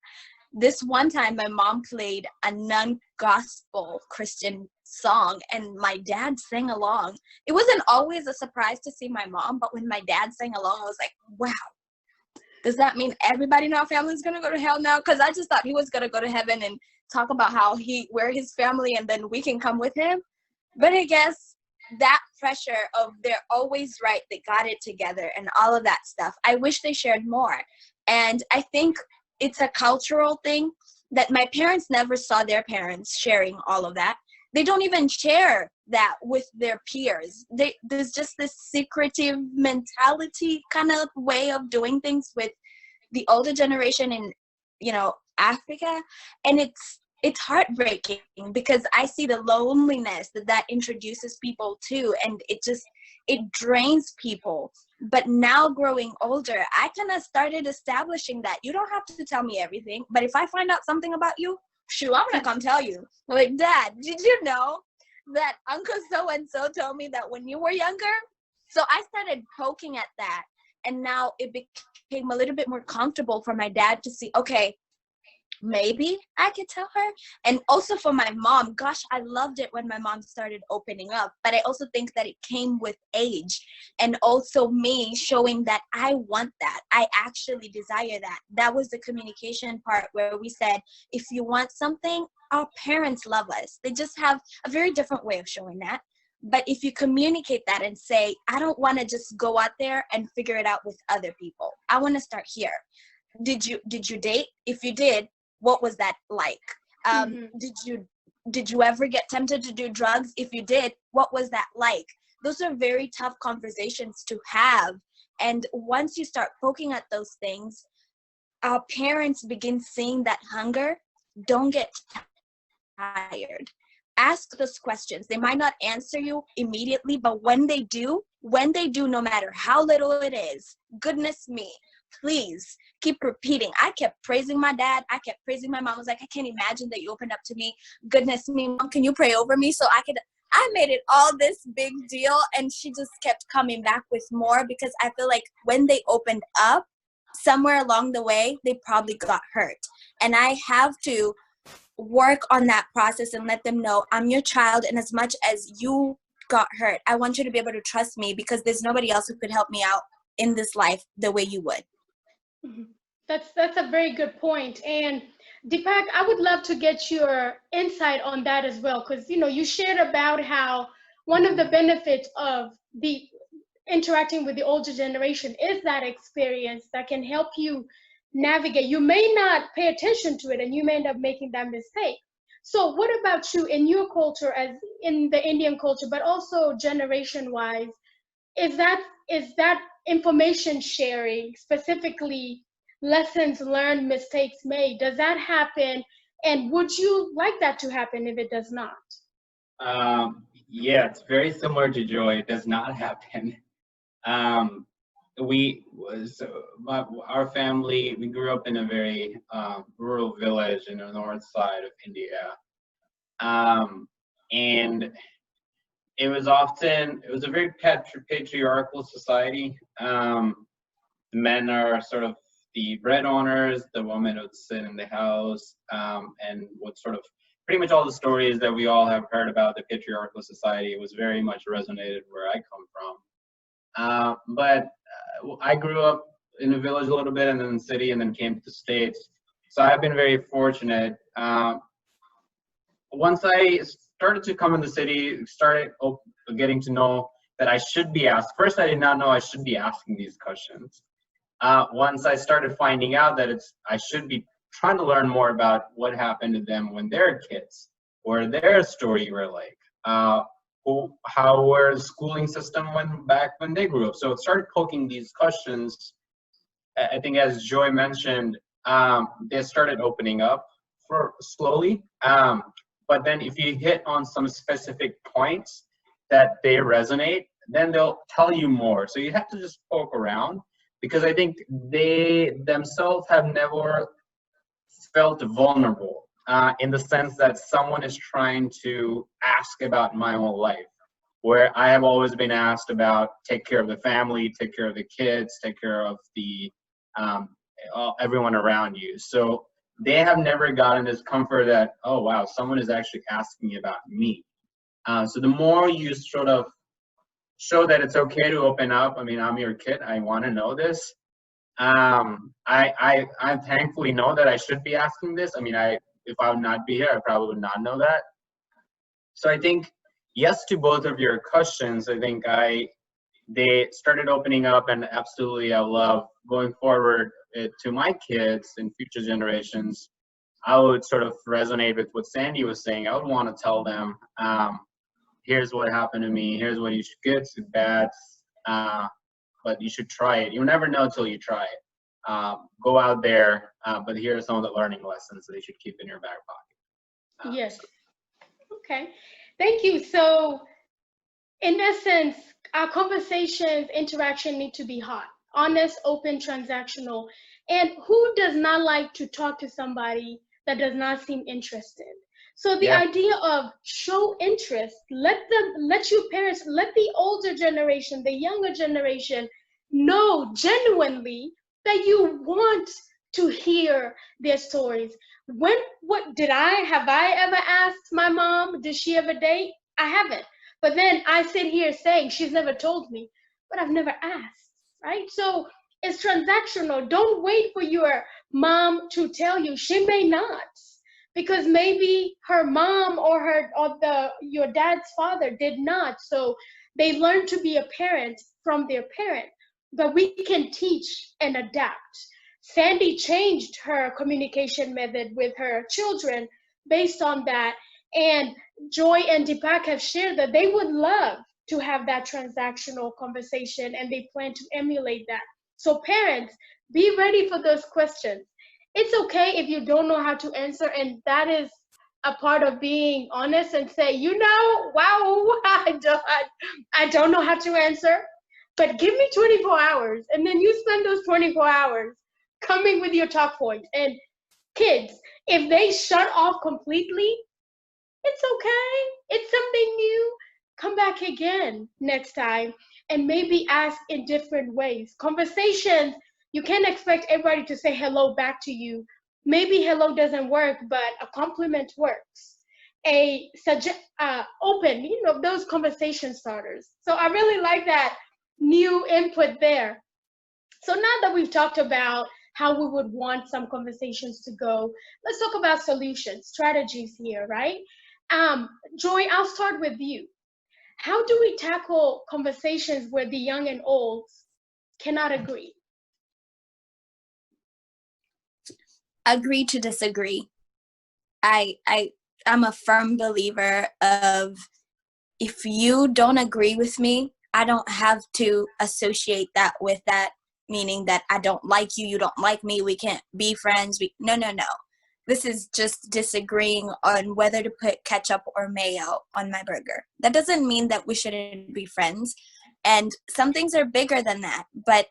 This one time my mom played a non-gospel Christian song and my dad sang along. It wasn't always a surprise to see my mom, but when my dad sang along, I was like, wow. Does that mean everybody in our family is going to go to hell now? Because I just thought he was going to go to heaven and talk about how we're his family and then we can come with him. But I guess that pressure of they're always right, they got it together and all of that stuff, I wish they shared more. And I think it's a cultural thing that my parents never saw their parents sharing all of that. they don't even share that with their peers. There's just this secretive mentality kind of way of doing things with the older generation in, you know, Africa. And it's heartbreaking because I see the loneliness that introduces people to, and it drains people. But now growing older, I kind of started establishing that you don't have to tell me everything, but if I find out something about you, shoot, I'm gonna come tell you. Like, Dad, did you know that Uncle so-and-so told me that when you were younger? So I started poking at that, and now it became a little bit more comfortable for my dad to see, okay, maybe I could tell her. And also for my mom, gosh, I loved it when my mom started opening up, but I also think that it came with age, and also me showing that I want that, I actually desire that. That was the communication part where we said, if you want something, our parents love us, they just have a very different way of showing that. But if you communicate that and say, I don't want to just go out there and figure it out with other people, I want to start here. Did you date? If you did, what was that like? Did you ever get tempted to do drugs? If you did, what was that like? Those are very tough conversations to have. And once you start poking at those things, our parents begin seeing that hunger. Don't get tired. Ask those questions. They might not answer you immediately, but when they do, no matter how little it is, goodness me, please keep repeating. I kept praising my dad. I kept praising my mom. I was like, I can't imagine that you opened up to me. Goodness me, Mom, can you pray over me so I made it all this big deal. And she just kept coming back with more, because I feel like when they opened up, somewhere along the way, they probably got hurt. And I have to work on that process and let them know I'm your child. And as much as you got hurt, I want you to be able to trust me, because there's nobody else who could help me out in this life the way you would. That's a very good point. And Deepak, I would love to get your insight on that as well, because you shared about how one of the benefits of the interacting with the older generation is that experience that can help you navigate. You may not pay attention to it and you may end up making that mistake. So what about you in your culture, as in the Indian culture, but also generation wise, is that information sharing, specifically lessons learned, mistakes made, does that happen? And would you like that to happen if it does not? Yeah, it's very similar to Joy. It does not happen. Our family, we grew up in a very rural village in the north side of India. And it was a very patriarchal society. The men are sort of the bread owners, the woman would sit in the house, and what sort of pretty much all the stories that we all have heard about the patriarchal society was very much resonated where I come from. But I grew up in a village a little bit, and then the city, and then came to the States. So I've been very fortunate. Once I started to come in the city, started getting to know that I should be asked. First, I did not know I should be asking these questions. Once I started finding out that I should be trying to learn more about what happened to them when they're kids, or their story were like, how were the schooling system went back when they grew up. So it started poking these questions. I think, as Joy mentioned, they started opening up for slowly. But then if you hit on some specific points that they resonate, then they'll tell you more. So you have to just poke around, because I think they themselves have never felt vulnerable in the sense that someone is trying to ask about my own life, where I have always been asked about take care of the family, take care of the kids, take care of the everyone around you. So they have never gotten this comfort that, oh wow, someone is actually asking about me. So the more you sort of show that it's okay to open up, I mean, I'm your kid, I want to know this. I thankfully know that I should be asking this. I mean, if I would not be here, I probably would not know that. So I think yes to both of your questions. I think they started opening up, and absolutely I love going forward to my kids and future generations I would sort of resonate with what Sandy was saying. I would want to tell them, here's what happened to me, here's what you should get, it's bad, but you should try it. You'll never know till you try it. Go out there, but here are some of the learning lessons that you should keep in your back pocket. Yes. Okay. Thank you. So, in essence, our conversations, interaction need to be hot, honest, open, transactional. And who does not like to talk to somebody that does not seem interested? So the Yeah. idea of show interest, let your parents, let the older generation, the younger generation know genuinely that you want to hear their stories. Have I ever asked my mom, did she ever date? I haven't. But then I sit here saying she's never told me, but I've never asked, right? So it's transactional. Don't wait for your mom to tell you. She may not, because maybe her mom or your dad's father did not. So they learned to be a parent from their parent. But we can teach and adapt. Sandy changed her communication method with her children based on that. And Joy and Deepak have shared that they would love to have that transactional conversation, and they plan to emulate that. So parents, be ready for those questions. It's okay if you don't know how to answer, and that is a part of being honest and say, wow, I don't know how to answer, but give me 24 hours. And then you spend those 24 hours coming with your talk points. And kids, if they shut off completely, it's okay. It's something new. Come back again next time and maybe ask in different ways. Conversations, you can't expect everybody to say hello back to you. Maybe hello doesn't work, but a compliment works. Open, those conversation starters. So I really like that new input there. So now that we've talked about how we would want some conversations to go, let's talk about solutions, strategies here, right? Joy, I'll start with you. How do we tackle conversations where the young and old cannot agree? Agree to disagree. I'm a firm believer of, if you don't agree with me, I don't have to associate that with that, meaning that I don't like you, you don't like me, we can't be friends. No. This is just disagreeing on whether to put ketchup or mayo on my burger. That doesn't mean that we shouldn't be friends. And some things are bigger than that. But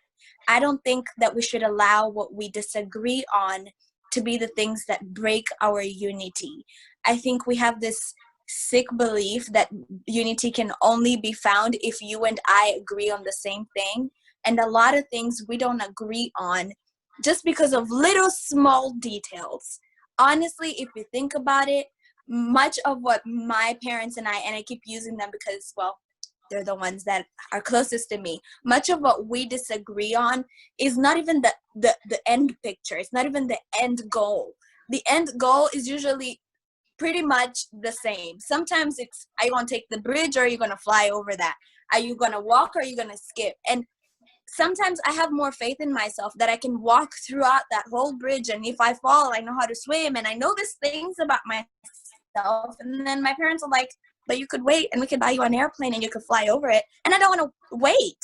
I don't think that we should allow what we disagree on to be the things that break our unity. I think we have this sick belief that unity can only be found if you and I agree on the same thing. And a lot of things we don't agree on just because of little small details. Honestly, if you think about it, much of what my parents and I keep using them because, well, they're the ones that are closest to me. Much of what we disagree on is not even the end picture. It's not even the end goal. The end goal is usually pretty much the same. Sometimes it's, are you going to take the bridge or are you going to fly over that? Are you going to walk or are you going to skip? And sometimes I have more faith in myself that I can walk throughout that whole bridge, and if I fall, I know how to swim, and I know these things about myself. And then my parents are like, but you could wait and we could buy you an airplane and you could fly over it. And I don't want to wait.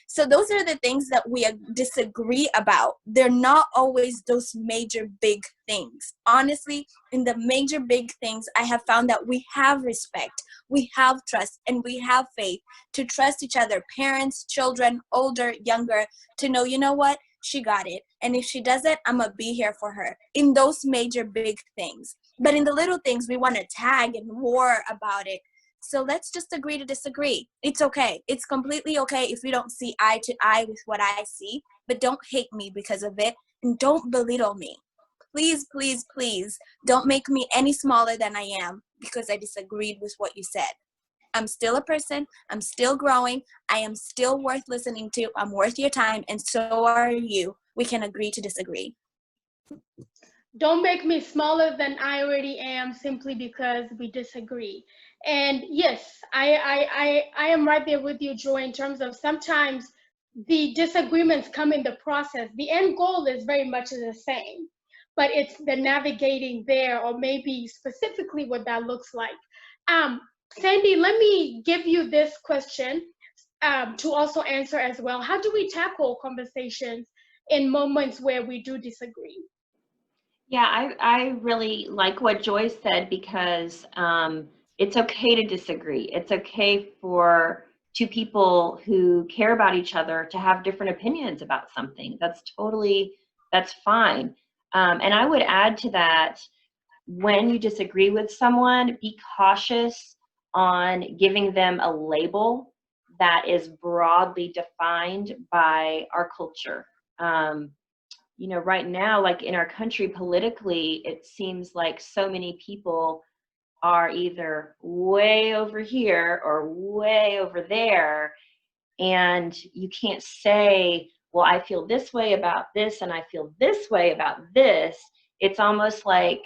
So those are the things that we disagree about. They're not always those major big things. Honestly, in the major big things, I have found that we have respect, we have trust, and we have faith to trust each other, parents, children, older, younger, to know, you know what, she got it. And if she does it, I'm going to be here for her in those major big things. But in the little things, we want to tag and war about it. So let's just agree to disagree. It's okay. It's completely okay if we don't see eye to eye with what I see, but don't hate me because of it, and don't belittle me. Please, please, please don't make me any smaller than I am because I disagreed with what you said. I'm still a person. I'm still growing. I am still worth listening to. I'm worth your time, and so are you. We can agree to disagree. Don't make me smaller than I already am simply because we disagree. And yes, I am right there with you, Joy, in terms of sometimes the disagreements come in the process. The end goal is very much the same, but it's the navigating there, or maybe specifically what that looks like. Sandy, let me give you this question to also answer as well. How do we tackle conversations in moments where we do disagree? Yeah, I really like what Joy said, because it's okay to disagree. It's okay for two people who care about each other to have different opinions about something. That's fine. And I would add to that, when you disagree with someone, be cautious on giving them a label that is broadly defined by our culture. You know, right now, like in our country politically, it seems like so many people are either way over here or way over there. And you can't say, well, I feel this way about this and I feel this way about this. It's almost like,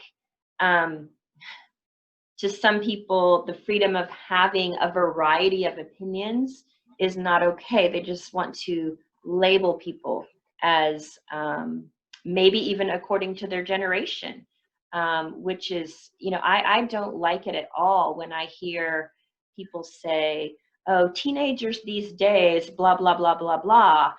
to some people, the freedom of having a variety of opinions is not okay. They just want to label people as maybe even according to their generation, which is, you know, I don't like it at all when I hear people say, oh, teenagers these days, blah, blah, blah, blah, blah.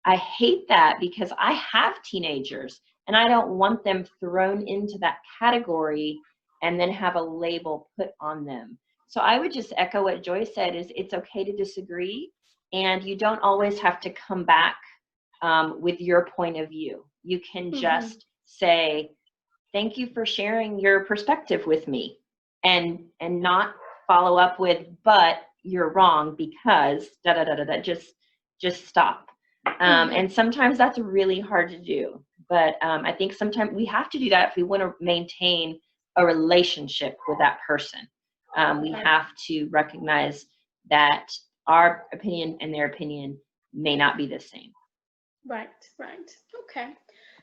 I hate that, because I have teenagers and I don't want them thrown into that category and then have a label put on them. So I would just echo what Joy said, is it's okay to disagree, and you don't always have to come back with your point of view. You can just say, thank you for sharing your perspective with me, and not follow up with, but you're wrong because da da da da da. Just stop. And sometimes that's really hard to do, but I think sometimes we have to do that if we want to maintain a relationship with that person. We have to recognize that our opinion and their opinion may not be the same. Right. Okay.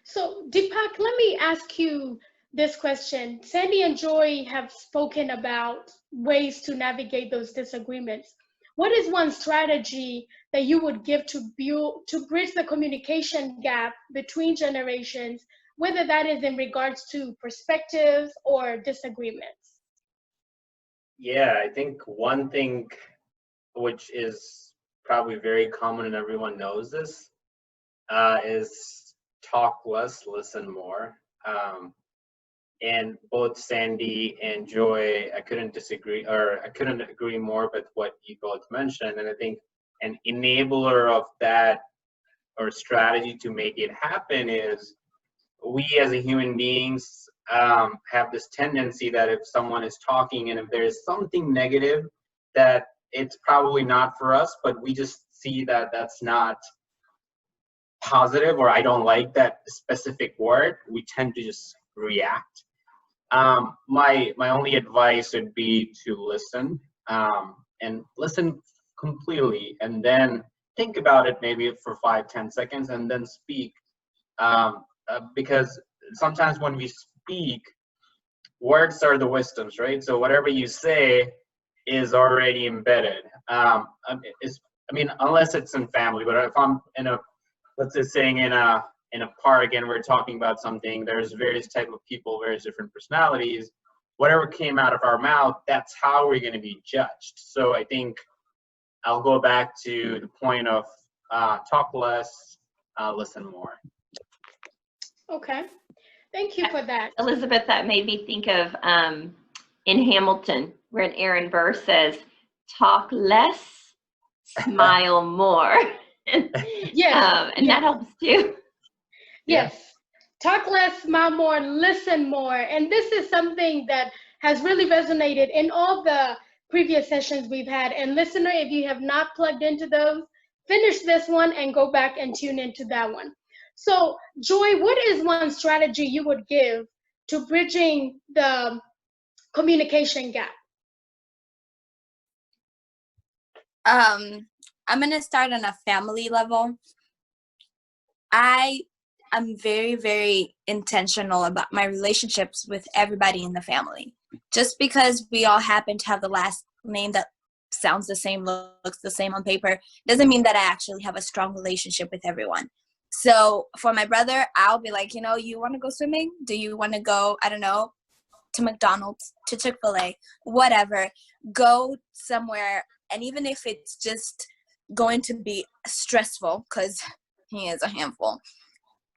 So Deepak, let me ask you this question. Sandy and Joy have spoken about ways to navigate those disagreements. What is one strategy that you would give to bridge the communication gap between generations, whether that is in regards to perspectives or disagreements? Yeah, I think one thing which is probably very common and everyone knows this is talk less, listen more. And both Sandy and Joy, I couldn't agree more with what you both mentioned. And I think an enabler of that, or strategy to make it happen, is we as a human beings have this tendency that if someone is talking and if there is something negative, that it's probably not for us, but we just see that that's not positive, or I don't like that specific word, we tend to just react. My only advice would be to listen, and listen completely, and then think about it maybe for 5-10 seconds, and then speak. Because sometimes when we speak, words are the wisdoms, right? So whatever you say is already embedded. I mean, unless it's in family, but if I'm in a, let's say saying in a park and we're talking about something, there's various type of people, various different personalities. Whatever came out of our mouth, that's how we're going to be judged. So I think I'll go back to the point of talk less, listen more. Okay, thank you for that. Elizabeth, that made me think of in Hamilton, where Aaron Burr says, talk less, smile more. Yes. And that helps too. Yes. Talk less, smile more, listen more. And this is something that has really resonated in all the previous sessions we've had. And listener, if you have not plugged into those, finish this one and go back and tune into that one. So Joy, what is one strategy you would give to bridging the communication gap? I'm going to start on a family level. I'm very, very intentional about my relationships with everybody in the family. Just because we all happen to have the last name that sounds the same, looks the same on paper, doesn't mean that I actually have a strong relationship with everyone. So for my brother, I'll be like, you want to go swimming? Do you want to go, I don't know, to McDonald's, to Chick-fil-A, whatever, go somewhere. And even if it's just going to be stressful, because he is a handful,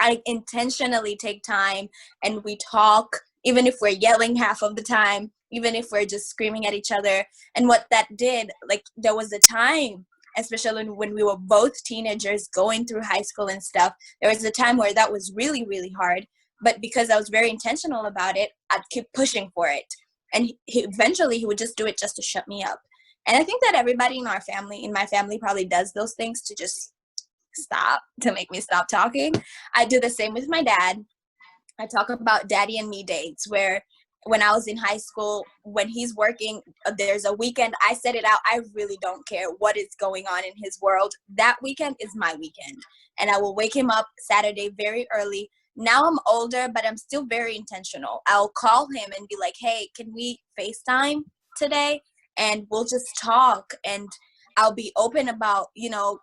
I intentionally take time and we talk, even if we're yelling half of the time, even if we're just screaming at each other. And what that did, like, there was a time, especially when we were both teenagers going through high school and stuff, there was a time where that was really, really hard. But because I was very intentional about it, I'd keep pushing for it. And eventually he would just do it just to shut me up. And I think that everybody in my family probably does those things to just stop, to make me stop talking. I do the same with my dad. I talk about daddy and me dates where when I was in high school, when he's working, there's a weekend, I set it out. I really don't care what is going on in his world. That weekend is my weekend. And I will wake him up Saturday very early. Now I'm older, but I'm still very intentional. I'll call him and be like, hey, can we FaceTime today? And we'll just talk. And I'll be open about,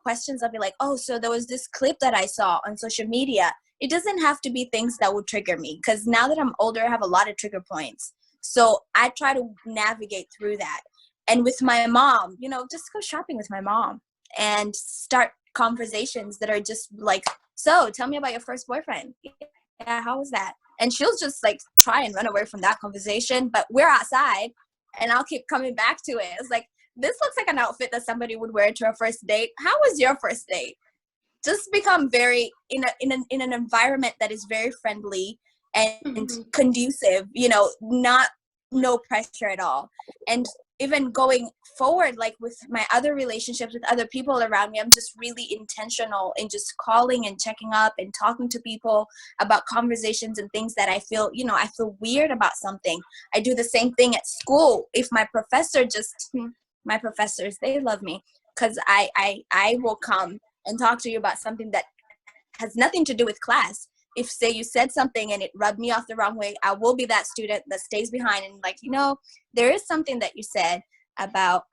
questions. I'll be like, oh, so there was this clip that I saw on social media. It doesn't have to be things that would trigger me, because now that I'm older, I have a lot of trigger points. So I try to navigate through that. And with my mom, just go shopping with my mom and start conversations that are just like, so tell me about your first boyfriend. Yeah, how was that? And she'll just like try and run away from that conversation, but we're outside and I'll keep coming back to it. It's like, this looks like an outfit that somebody would wear to a first date. How was your first date? Just become very in an environment that is very friendly and conducive, no pressure at all. And even going forward, like with my other relationships with other people around me, I'm just really intentional in just calling and checking up and talking to people about conversations and things that I feel weird about something. I do the same thing at school. If my professors, they love me because I will come and talk to you about something that has nothing to do with class. If, say, you said something and it rubbed me off the wrong way, I will be that student that stays behind and like, there is something that you said about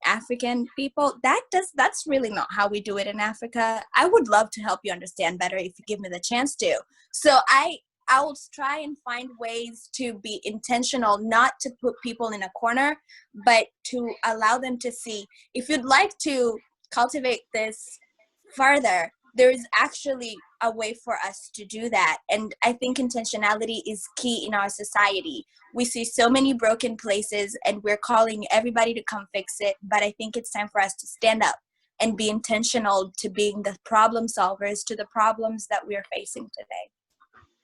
African people. That's really not how we do it in Africa. I would love to help you understand better if you give me the chance to. So I will try and find ways to be intentional, not to put people in a corner, but to allow them to see. If you'd like to cultivate this further, there is actually a way for us to do that. And I think intentionality is key in our society. We see so many broken places and we're calling everybody to come fix it. But I think it's time for us to stand up and be intentional to being the problem solvers to the problems that we're facing today.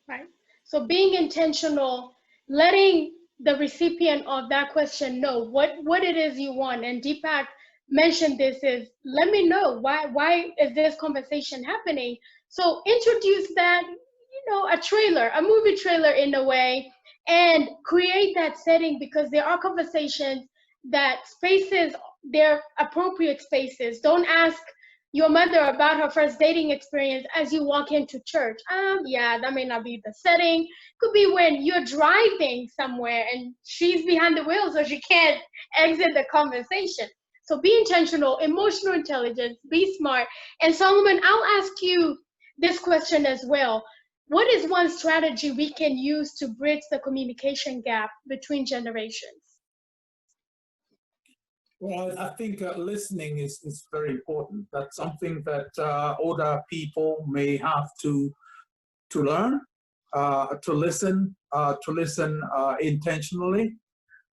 Right. So being intentional, letting the recipient of that question know what it is you want. And Deepak mentioned this is, let me know why is this conversation happening. So introduce that, a movie trailer in a way, and create that setting, because there are conversations that spaces, they're appropriate spaces. Don't ask your mother about her first dating experience as you walk into church. Yeah, that may not be the setting. Could be when you're driving somewhere and she's behind the wheel, so she can't exit the conversation. So be intentional, emotional intelligence, be smart. And Solomon, I'll ask you this question as well. What is one strategy we can use to bridge the communication gap between generations? Well, I think listening is very important. That's something that older people may have to learn, to listen intentionally,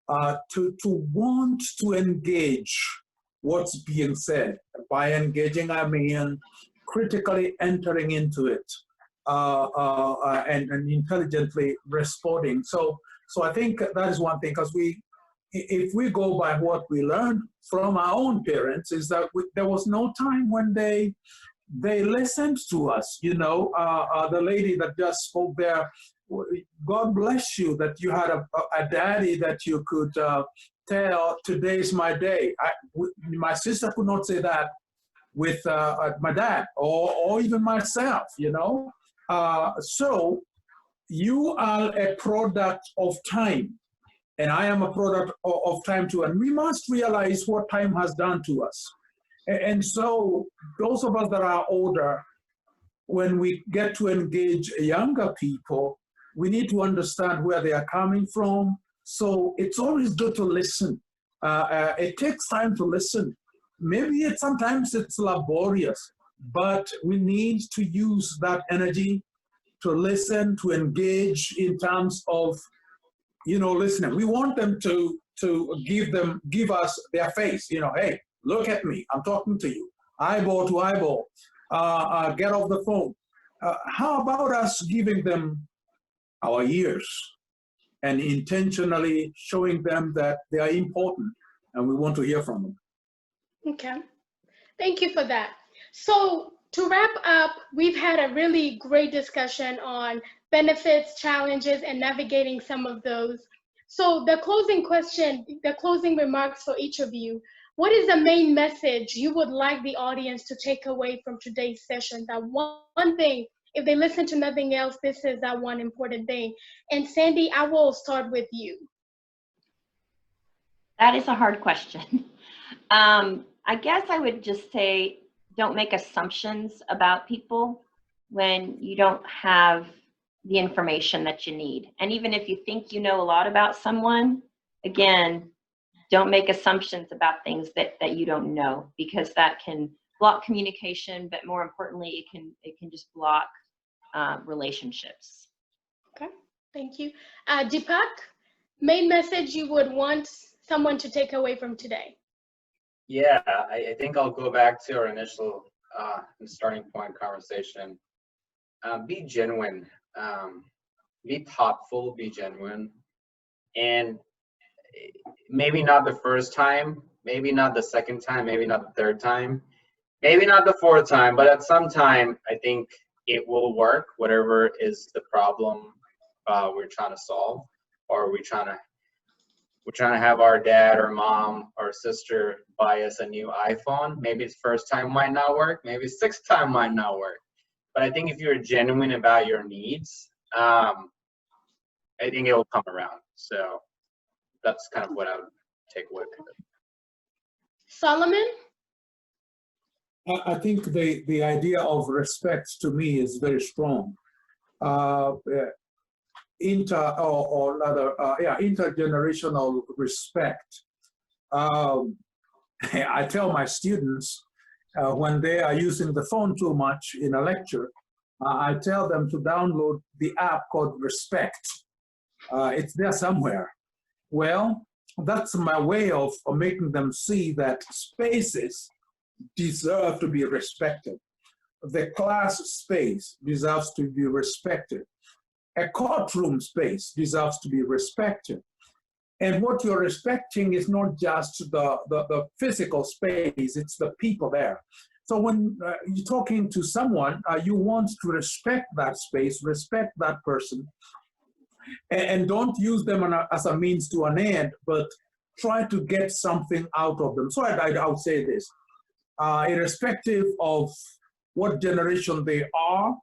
to want to engage what's being said. By engaging, I mean critically entering into it and intelligently responding. So I think that is one thing, because if we go by what we learned from our own parents, is that there was no time when they listened to us. The lady that just spoke there, God bless you that you had a daddy that you could tell, today's my day. My sister could not say that with my dad or even myself, So you are a product of time. And I am a product of time too. And we must realize what time has done to us. And so those of us that are older, when we get to engage younger people, we need to understand where they are coming from. So it's always good to listen. It takes time to listen. Maybe sometimes it's laborious, but we need to use that energy to listen, to engage in terms of, listening. We want them to give us their face. Hey, look at me. I'm talking to you, eyeball to eyeball. Get off the phone. How about us giving them our ears and intentionally showing them that they are important and we want to hear from them? Okay, thank you for that. So to wrap up, we've had a really great discussion on benefits, challenges, and navigating some of those. So the closing remarks for each of you, what is the main message you would like the audience to take away from today's session? That one thing, if they listen to nothing else, this is that one important thing. And Sandy, I will start with you. That is a hard question. I guess I would just say, don't make assumptions about people when you don't have the information that you need. And even if you think you know a lot about someone, again, don't make assumptions about things that you don't know, because that can block communication, but more importantly, it can just block relationships. Okay, thank you. Deepak, main message you would want someone to take away from today? Yeah, I think I'll go back to our initial starting point conversation. Be genuine, be thoughtful, be genuine, and maybe not the first time, maybe not the second time, maybe not the third time, maybe not the fourth time, but at some time, I think it will work, whatever is the problem we're trying to solve, or we're trying to have our dad or mom or sister buy us a new iPhone. Maybe it's first time might not work, maybe sixth time might not work. But I think if you're genuine about your needs, I think it'll come around. So that's kind of what I would take away from it. Solomon? I think the idea of respect to me is very strong. Intergenerational respect. I tell my students when they are using the phone too much in a lecture, I tell them to download the app called Respect. It's there somewhere. Well, that's my way of making them see that spaces deserve to be respected. The class space deserves to be respected. A courtroom space deserves to be respected. And what you're respecting is not just the physical space, it's the people there. So when you're talking to someone, you want to respect that space, respect that person, and don't use them as a means to an end, but try to get something out of them. So I would say this, irrespective of what generation they all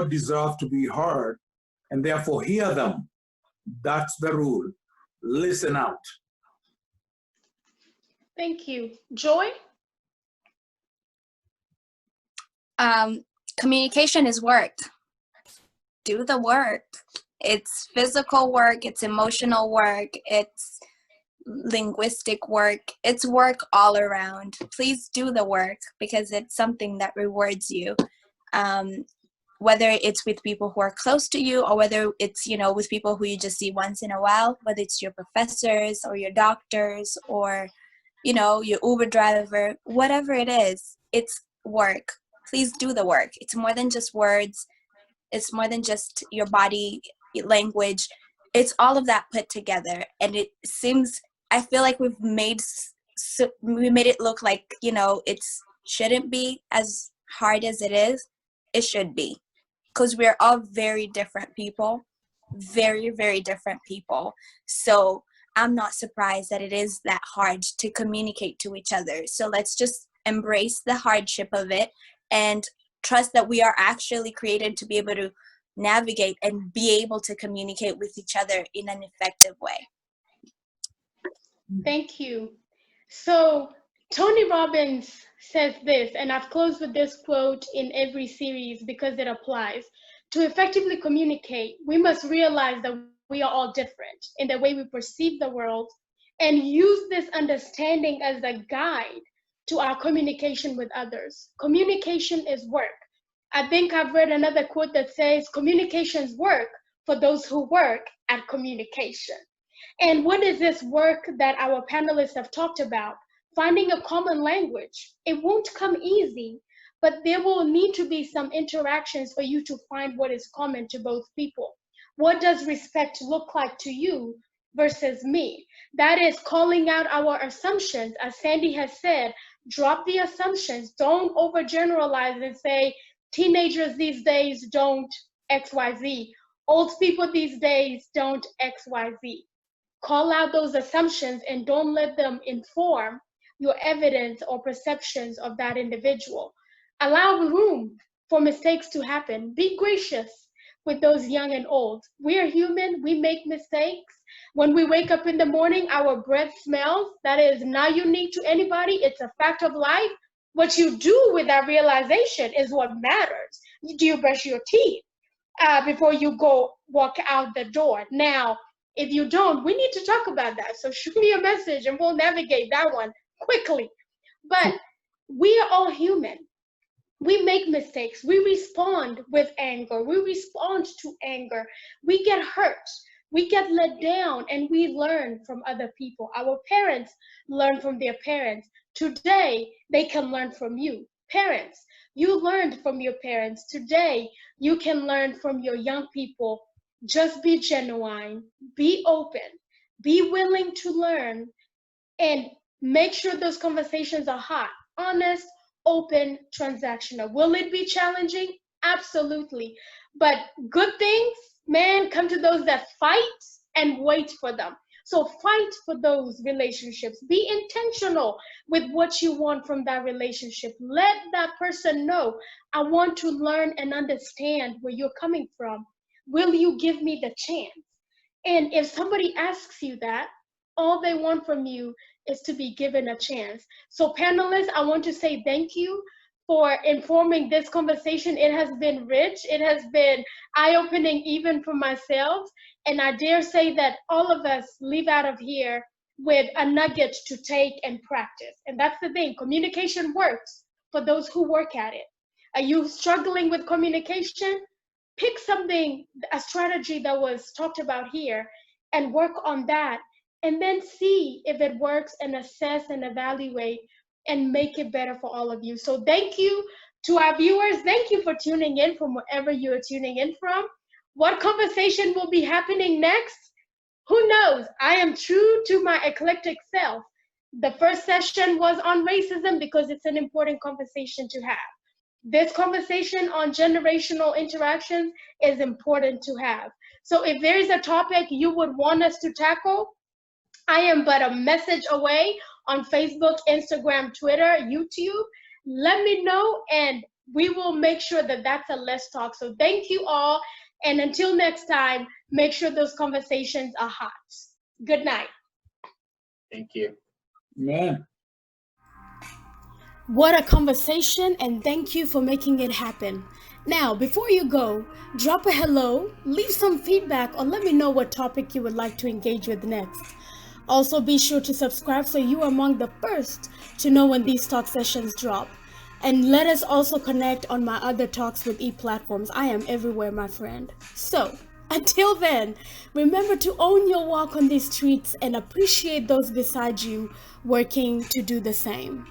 deserve to be heard, and therefore hear them. That's the rule. Listen out. Thank you. Joy? Communication is work. Do the work. It's physical work, it's emotional work, it's linguistic work, it's work all around. Please do the work because it's something that rewards you. Whether it's with people who are close to you or whether it's, with people who you just see once in a while, whether it's your professors or your doctors or, your Uber driver, whatever it is, it's work. Please do the work. It's more than just words. It's more than just your body language. It's all of that put together. And it seems, I feel like we made it look like, it shouldn't be as hard as it is. It should be. Because we're all very different people, very, very different people. So I'm not surprised that it is that hard to communicate to each other. So let's just embrace the hardship of it and trust that we are actually created to be able to navigate and be able to communicate with each other in an effective way. Thank you. So Tony Robbins says this, and I've closed with this quote in every series because it applies. To effectively communicate, we must realize that we are all different in the way we perceive the world and use this understanding as a guide to our communication with others. Communication is work. I think I've read another quote that says, communications work for those who work at communication. And what is this work that our panelists have talked about? Finding a common language. It won't come easy, but there will need to be some interactions for you to find what is common to both people. What does respect look like to you versus me? That is calling out our assumptions. As Sandy has said, drop the assumptions. Don't overgeneralize and say, teenagers these days don't XYZ. Old people these days don't XYZ. Call out those assumptions and don't let them inform your evidence or perceptions of that individual. Allow room for mistakes to happen. Be gracious with those young and old. We are human, we make mistakes. When we wake up in the morning, our breath smells. That is not unique to anybody, it's a fact of life. What you do with that realization is what matters. Do you brush your teeth before you go walk out the door? Now, if you don't, we need to talk about that. So shoot me a message and we'll navigate that one quickly. But we are all human. We make mistakes. We respond with anger. We respond to anger. We get hurt. We get let down and we learn from other people. Our parents learn from their parents. Today, they can learn from you. Parents, you learned from your parents. Today, you can learn from your young people. Just be genuine, be open, be willing to learn, and make sure those conversations are hot, honest, open, transactional. Will it be challenging? Absolutely. But good things, man, come to those that fight and wait for them. So fight for those relationships. Be intentional with what you want from that relationship. Let that person know, I want to learn and understand where you're coming from. Will you give me the chance? And if somebody asks you that, all they want from you is to be given a chance. So panelists, I want to say thank you for informing this conversation. It has been rich. It has been eye-opening even for myself. And I dare say that all of us leave out of here with a nugget to take and practice. And that's the thing, communication works for those who work at it. Are you struggling with communication? Pick something, a strategy that was talked about here, and work on that, and then see if it works and assess and evaluate and make it better for all of you. So thank you to our viewers. Thank you for tuning in from wherever you're tuning in from. What conversation will be happening next? Who knows? I am true to my eclectic self. The first session was on racism because it's an important conversation to have. This conversation on generational interactions is important to have. So if there is a topic you would want us to tackle, I am but a message away on Facebook, Instagram, Twitter, YouTube. Let me know and we will make sure that that's a Let's Talk. So thank you all. And until next time, make sure those conversations are hot. Good night. Thank you. Man. What a conversation, and thank you for making it happen. Now, before you go, drop a hello, leave some feedback, or let me know what topic you would like to engage with next. Also, be sure to subscribe so you are among the first to know when these talk sessions drop. And let us also connect on my other Talks with E platforms. I am everywhere, my friend. So, until then, remember to own your walk on these streets and appreciate those beside you working to do the same.